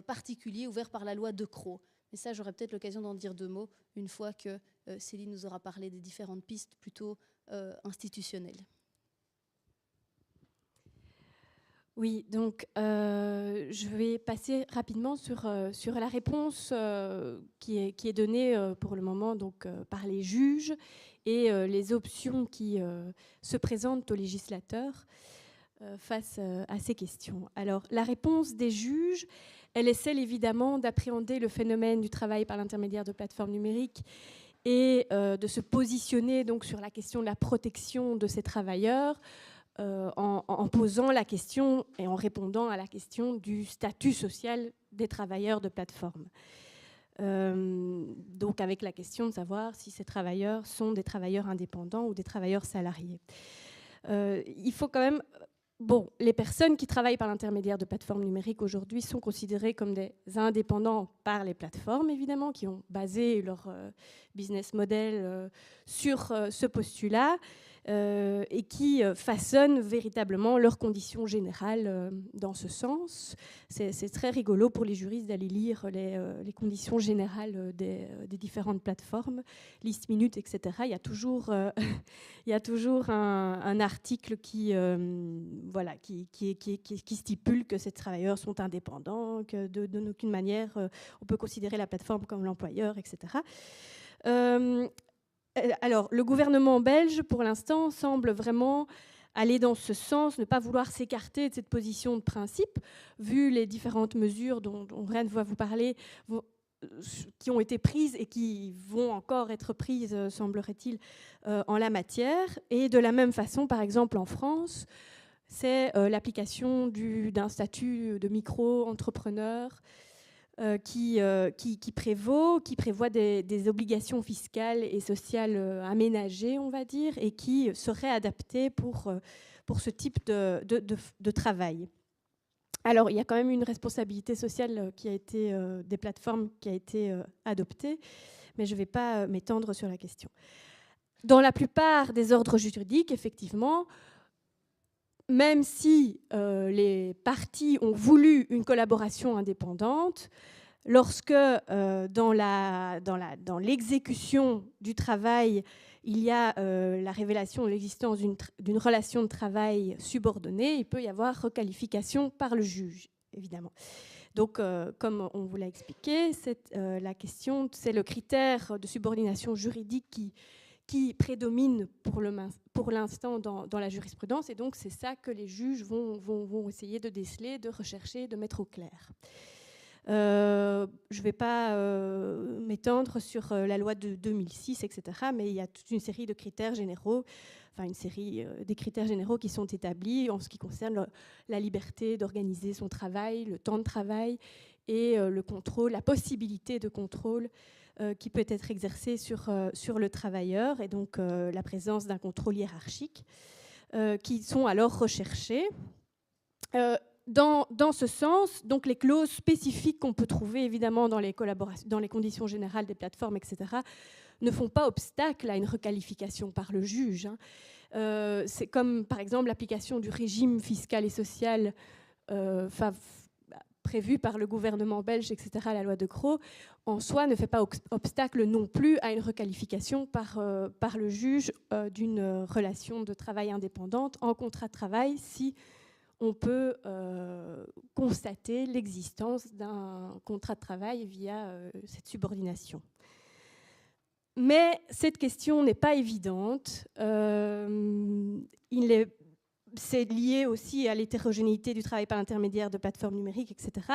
particulier ouvert par la loi De Croo. Mais ça, j'aurai peut-être l'occasion d'en dire 2 mots une fois que Céline nous aura parlé des différentes pistes plutôt institutionnelles. Oui, donc je vais passer rapidement sur la réponse qui est donnée pour le moment donc, par les juges et les options qui se présentent aux législateurs. face à ces questions. Alors, la réponse des juges, elle est celle évidemment d'appréhender le phénomène du travail par l'intermédiaire de plateformes numériques et de se positionner donc sur la question de la protection de ces travailleurs en posant la question et en répondant à la question du statut social des travailleurs de plateforme. Donc avec la question de savoir si ces travailleurs sont des travailleurs indépendants ou des travailleurs salariés. Il faut quand même... Bon, les personnes qui travaillent par l'intermédiaire de plateformes numériques aujourd'hui sont considérées comme des indépendants par les plateformes, évidemment, qui ont basé leur business model sur ce postulat et qui façonnent véritablement leurs conditions générales dans ce sens. C'est très rigolo pour les juristes d'aller lire les conditions générales des différentes plateformes, liste minute, etc. Il y a toujours un article qui stipule que ces travailleurs sont indépendants, que d'aucune manière on peut considérer la plateforme comme l'employeur, etc. Alors, le gouvernement belge, pour l'instant, semble vraiment aller dans ce sens, ne pas vouloir s'écarter de cette position de principe, vu les différentes mesures dont Reine va vous parler, qui ont été prises et qui vont encore être prises, semblerait-il, en la matière. Et de la même façon, par exemple, en France, c'est l'application d'un statut de micro-entrepreneur qui prévoit des obligations fiscales et sociales aménagées, on va dire, et qui seraient adaptées pour ce type de travail. Alors, il y a quand même une responsabilité sociale qui a été, des plateformes qui a été adoptée, mais je ne vais pas m'étendre sur la question. Dans la plupart des ordres juridiques, effectivement, même si les parties ont voulu une collaboration indépendante, lorsque dans l'exécution du travail, il y a la révélation de l'existence d'une relation de travail subordonnée, il peut y avoir requalification par le juge, évidemment. Donc, comme on vous l'a expliqué, la question, c'est le critère de subordination juridique qui prédomine pour l'instant dans la jurisprudence, et donc c'est ça que les juges vont essayer de déceler, de rechercher, de mettre au clair. Je ne vais pas m'étendre sur la loi de 2006, etc., mais il y a toute une série de critères généraux, enfin une série des critères généraux qui sont établis en ce qui concerne la liberté d'organiser son travail, le temps de travail et le contrôle, la possibilité de contrôle qui peut être exercée sur le travailleur, et donc la présence d'un contrôle hiérarchique qui sont alors recherchés. Dans ce sens, donc les clauses spécifiques qu'on peut trouver évidemment dans les conditions générales des plateformes, etc., ne font pas obstacle à une requalification par le juge. C'est comme par exemple l'application du régime fiscal et social prévu par le gouvernement belge, etc., la loi de Croo, en soi ne fait pas obstacle non plus à une requalification par le juge d'une relation de travail indépendante en contrat de travail si on peut constater l'existence d'un contrat de travail via cette subordination. Mais cette question n'est pas évidente. C'est lié aussi à l'hétérogénéité du travail par l'intermédiaire de plateformes numériques, etc.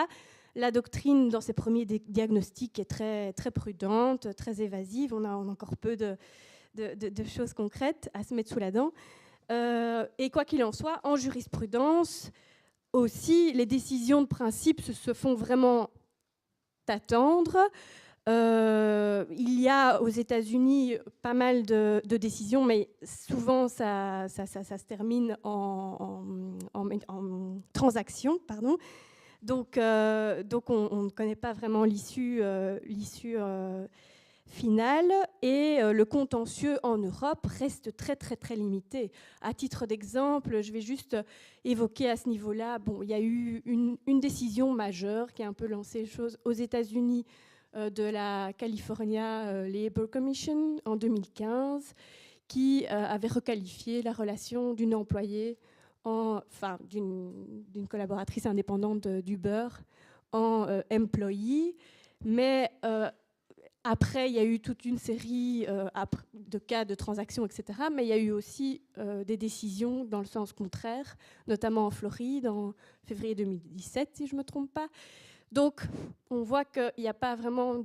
La doctrine, dans ses premiers diagnostics, est très, très prudente, très évasive. On a encore peu de choses concrètes à se mettre sous la dent. Et quoi qu'il en soit, en jurisprudence aussi, les décisions de principe se font vraiment attendre. Il y a aux États-Unis pas mal de décisions, mais souvent ça se termine en transaction, pardon. Donc on ne connaît pas vraiment l'issue finale, et le contentieux en Europe reste très très très limité. À titre d'exemple, je vais juste évoquer à ce niveau-là, il y a eu une décision majeure qui a un peu lancé les choses aux États-Unis, de la California Labor Commission en 2015, qui avait requalifié la relation d'une employée, d'une collaboratrice indépendante d'Uber, en employee, mais Après, il y a eu toute une série de cas de transactions, etc. Mais il y a eu aussi des décisions dans le sens contraire, notamment en Floride, en février 2017, si je ne me trompe pas. Donc, on voit qu'il n'y a pas vraiment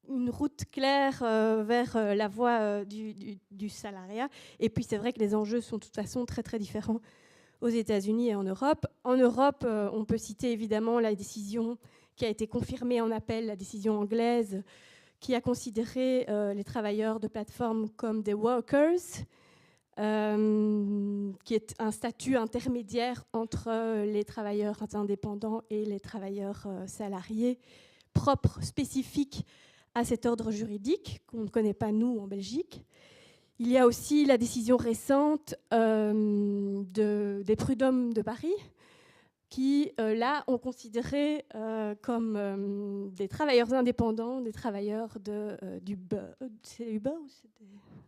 une route claire vers la voie du salariat. Et puis, c'est vrai que les enjeux sont de toute façon très, très différents aux États-Unis et en Europe. En Europe, on peut citer évidemment la décision qui a été confirmée en appel, la décision anglaise, qui a considéré les travailleurs de plateforme comme des workers, qui est un statut intermédiaire entre les travailleurs indépendants et les travailleurs salariés, propre, spécifique à cet ordre juridique qu'on ne connaît pas, nous, en Belgique. Il y a aussi la décision récente des prud'hommes de Paris, qui, là, ont considéré comme des travailleurs indépendants, des travailleurs d'Uber. C'est Uber ou c'est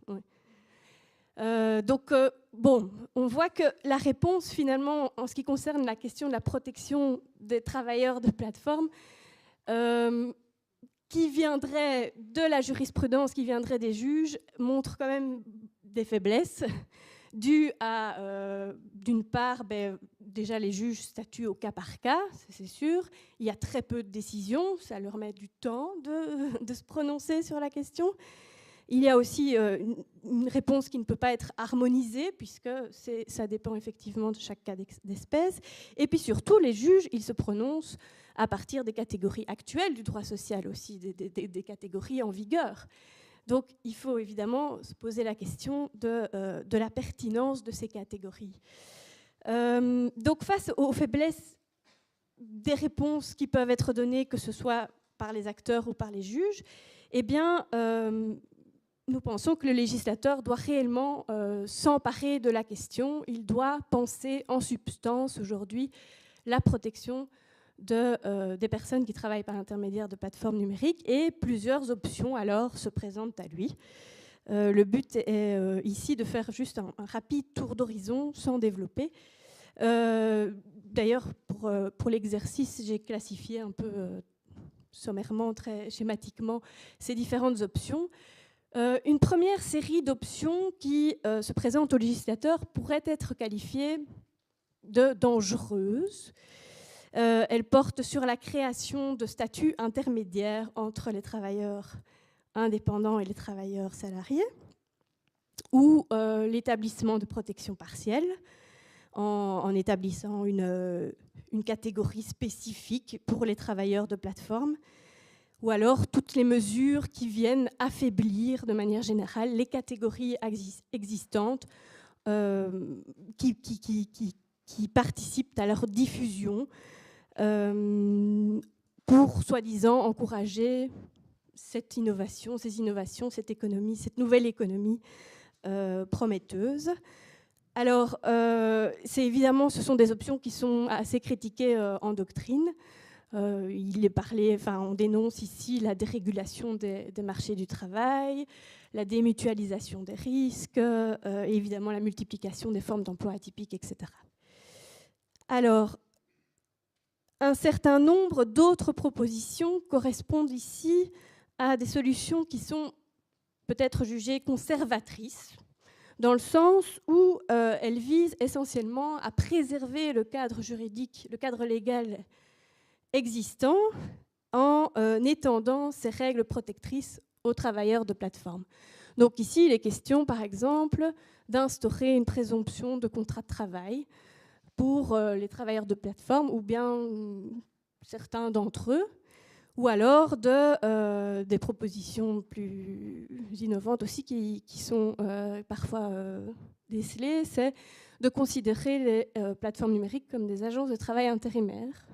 ouais. Donc, bon, on voit que la réponse, finalement, en ce qui concerne la question de la protection des travailleurs de plateforme, qui viendrait de la jurisprudence, qui viendrait des juges, montre quand même des faiblesses dues à, d'une part, déjà les juges statuent au cas par cas, c'est sûr. Il y a très peu de décisions, ça leur met du temps de se prononcer sur la question. Il y a aussi une réponse qui ne peut pas être harmonisée, puisque ça dépend effectivement de chaque cas d'espèce. Et puis surtout, les juges, ils se prononcent à partir des catégories actuelles du droit social aussi, des catégories en vigueur. Donc, il faut évidemment se poser la question de la pertinence de ces catégories. Donc, face aux faiblesses des réponses qui peuvent être données, que ce soit par les acteurs ou par les juges, eh bien, nous pensons que le législateur doit réellement s'emparer de la question. Il doit penser en substance aujourd'hui la protection des personnes qui travaillent par l'intermédiaire de plateformes numériques, et plusieurs options alors se présentent à lui. Le but est ici de faire juste un rapide tour d'horizon sans développer. D'ailleurs, pour l'exercice, j'ai classifié un peu sommairement, très schématiquement, ces différentes options. Une première série d'options qui se présentent au législateur pourrait être qualifiée de dangereuse. Elle porte sur la création de statuts intermédiaires entre les travailleurs indépendants et les travailleurs salariés, ou l'établissement de protection partielle, en établissant une catégorie spécifique pour les travailleurs de plateforme, ou alors toutes les mesures qui viennent affaiblir de manière générale les catégories existantes qui participent à leur diffusion, pour soi-disant encourager cette innovation, ces innovations, cette économie, cette nouvelle économie prometteuse. Alors, évidemment, ce sont des options qui sont assez critiquées en doctrine. Il est parlé, on dénonce ici la dérégulation des marchés du travail, la démutualisation des risques, et évidemment la multiplication des formes d'emploi atypiques, etc. Alors, un certain nombre d'autres propositions correspondent ici à des solutions qui sont peut-être jugées conservatrices, dans le sens où elles visent essentiellement à préserver le cadre juridique, le cadre légal existant, en étendant ces règles protectrices aux travailleurs de plateforme. Donc ici, il est question, par exemple, d'instaurer une présomption de contrat de travail pour les travailleurs de plateforme, ou bien certains d'entre eux, ou alors des propositions plus innovantes aussi qui sont parfois décelées, c'est de considérer les plateformes numériques comme des agences de travail intérimaires.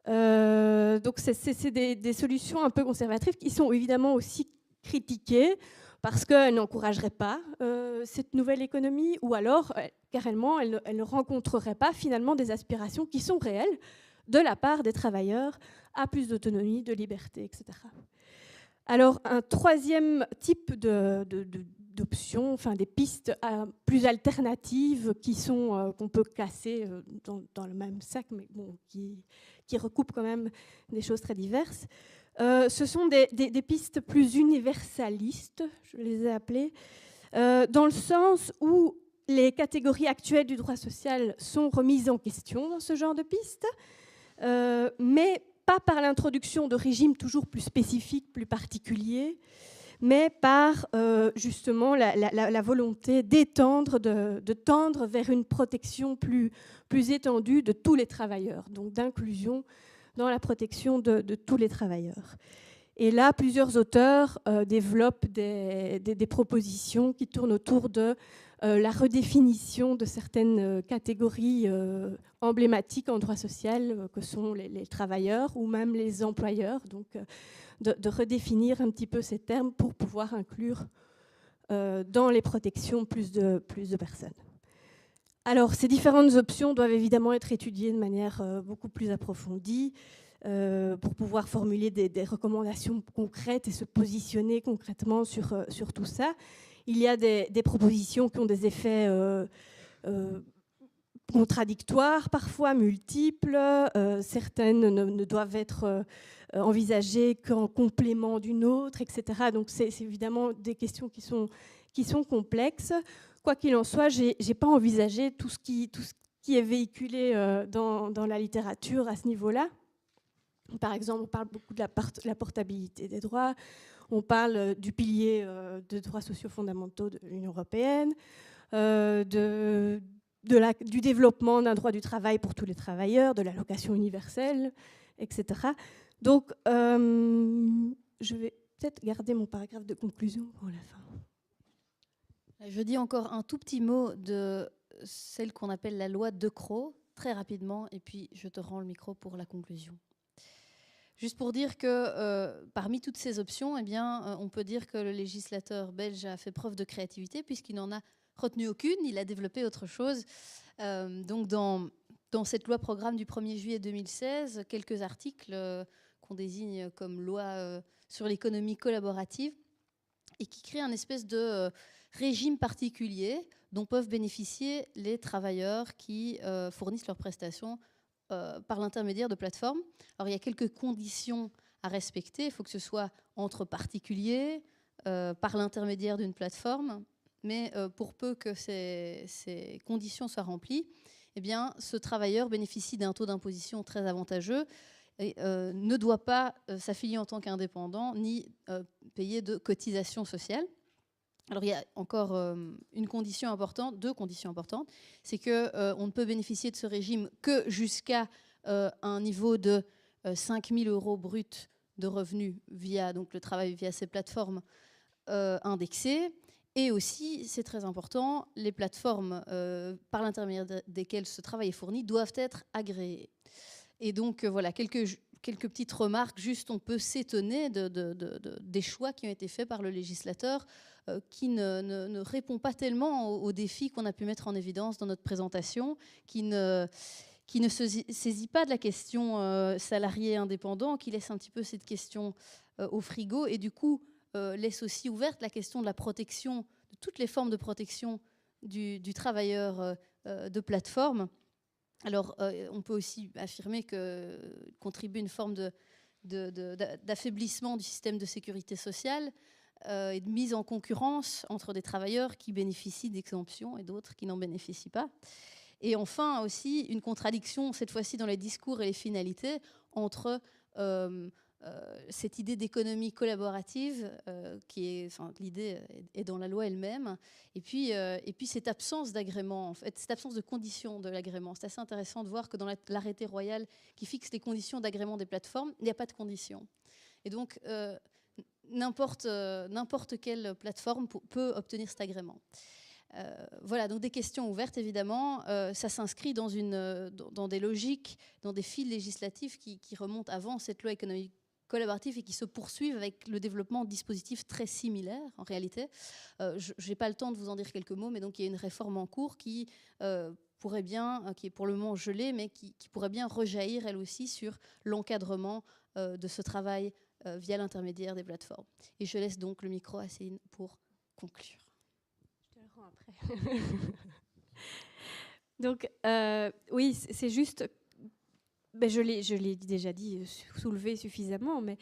Donc c'est des solutions un peu conservatrices qui sont évidemment aussi critiquées parce qu'elles n'encourageraient pas cette nouvelle économie, ou alors carrément elles ne rencontreraient pas finalement des aspirations qui sont réelles de la part des travailleurs à plus d'autonomie, de liberté, etc. Alors un troisième type d'options, des pistes plus alternatives qu'on peut classer dans le même sac, mais bon, qui recoupent quand même des choses très diverses, Ce sont des pistes plus universalistes, je les ai appelées, dans le sens où les catégories actuelles du droit social sont remises en question dans ce genre de pistes, mais pas par l'introduction de régimes toujours plus spécifiques, plus particuliers, mais par justement la volonté d'étendre, de tendre vers une protection plus étendue de tous les travailleurs, donc d'inclusion dans la protection de tous les travailleurs. Et là, plusieurs auteurs développent des propositions qui tournent autour de la redéfinition de certaines catégories emblématiques en droit social, que sont les travailleurs ou même les employeurs. Donc, de redéfinir un petit peu ces termes pour pouvoir inclure dans les protections plus de personnes. Alors, ces différentes options doivent évidemment être étudiées de manière beaucoup plus approfondie pour pouvoir formuler des recommandations concrètes et se positionner concrètement sur tout ça. Il y a des propositions qui ont des effets contradictoires, parfois multiples. Certaines ne doivent être envisagées qu'en complément d'une autre, etc. Donc c'est évidemment des questions qui sont complexes. Quoi qu'il en soit, j'ai pas envisagé tout ce qui est véhiculé dans la littérature à ce niveau-là. Par exemple, on parle beaucoup de la portabilité des droits, on parle du pilier de droits sociaux fondamentaux de l'Union européenne, du développement d'un droit du travail pour tous les travailleurs, de l'allocation universelle, etc. Donc, je vais peut-être garder mon paragraphe de conclusion pour la fin. Je dis encore un tout petit mot de celle qu'on appelle la loi De Croo, très rapidement, et puis je te rends le micro pour la conclusion. Juste pour dire que parmi toutes ces options, eh bien, on peut dire que le législateur belge a fait preuve de créativité puisqu'il n'en a retenu aucune, il a développé autre chose. Donc dans cette loi programme du 1er juillet 2016, quelques articles qu'on désigne comme loi sur l'économie collaborative et qui créent un espèce de régime particulier dont peuvent bénéficier les travailleurs qui fournissent leurs prestations par l'intermédiaire de plateformes. Alors, il y a quelques conditions à respecter. Il faut que ce soit entre particuliers, par l'intermédiaire d'une plateforme. Mais pour peu que ces conditions soient remplies, eh bien, ce travailleur bénéficie d'un taux d'imposition très avantageux et ne doit pas s'affilier en tant qu'indépendant ni payer de cotisations sociales. Alors, il y a encore deux conditions importantes, c'est qu'on ne peut bénéficier de ce régime que jusqu'à un niveau de 5 000 € bruts de revenus via donc, le travail via ces plateformes indexées. Et aussi, c'est très important, les plateformes par l'intermédiaire desquelles ce travail est fourni doivent être agréées. Et donc, voilà, quelques petites remarques. Juste, on peut s'étonner des choix qui ont été faits par le législateur qui ne répond pas tellement aux défis qu'on a pu mettre en évidence dans notre présentation, qui ne saisit pas de la question salarié indépendant, qui laisse un petit peu cette question au frigo et du coup laisse aussi ouverte la question de la protection, de toutes les formes de protection du travailleur de plateforme. Alors, on peut aussi affirmer que contribue une forme d'affaiblissement du système de sécurité sociale et de mise en concurrence entre des travailleurs qui bénéficient d'exemptions et d'autres qui n'en bénéficient pas. Et enfin, aussi, une contradiction, cette fois-ci dans les discours et les finalités, entre cette idée d'économie collaborative, l'idée est dans la loi elle-même, et puis cette absence d'agrément, en fait, cette absence de conditions de l'agrément. C'est assez intéressant de voir que dans l'arrêté royal qui fixe les conditions d'agrément des plateformes, il n'y a pas de conditions. Et donc, n'importe quelle plateforme peut obtenir cet agrément. Voilà, donc des questions ouvertes, évidemment. Ça s'inscrit dans des logiques, dans des fils législatifs qui remontent avant cette loi économique collaborative et qui se poursuivent avec le développement de dispositifs très similaires, en réalité. Je n'ai pas le temps de vous en dire quelques mots, mais donc il y a une réforme en cours qui pourrait bien, qui est pour le moment gelée, mais qui pourrait bien rejaillir, elle aussi, sur l'encadrement de ce travail via l'intermédiaire des plateformes. Et je laisse donc le micro à Céline pour conclure. Après. Donc, oui, c'est juste, je l'ai déjà dit, soulevé suffisamment, mais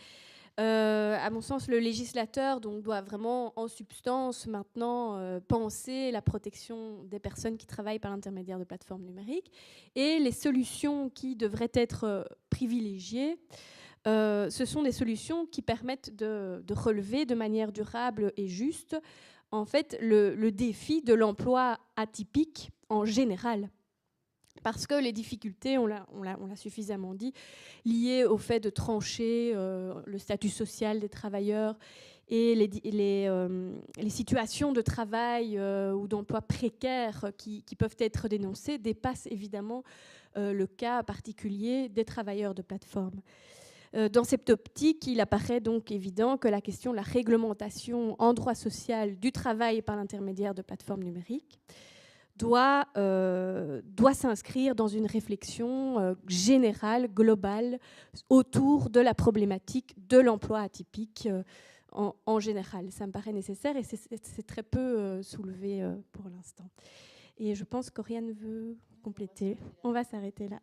À mon sens, le législateur donc, doit vraiment, en substance, maintenant penser la protection des personnes qui travaillent par l'intermédiaire de plateformes numériques et les solutions qui devraient être privilégiées. Ce sont des solutions qui permettent de relever de manière durable et juste en fait, le défi de l'emploi atypique en général. Parce que les difficultés, on l'a suffisamment dit, liées au fait de trancher le statut social des travailleurs et les situations de travail ou d'emploi précaires qui peuvent être dénoncées, dépassent évidemment le cas particulier des travailleurs de plateforme. Dans cette optique, il apparaît donc évident que la question de la réglementation en droit social du travail par l'intermédiaire de plateformes numériques doit s'inscrire dans une réflexion générale, globale, autour de la problématique de l'emploi atypique en général. Ça me paraît nécessaire et c'est très peu soulevé pour l'instant. Et je pense qu'Oriane veut compléter. On va s'arrêter là.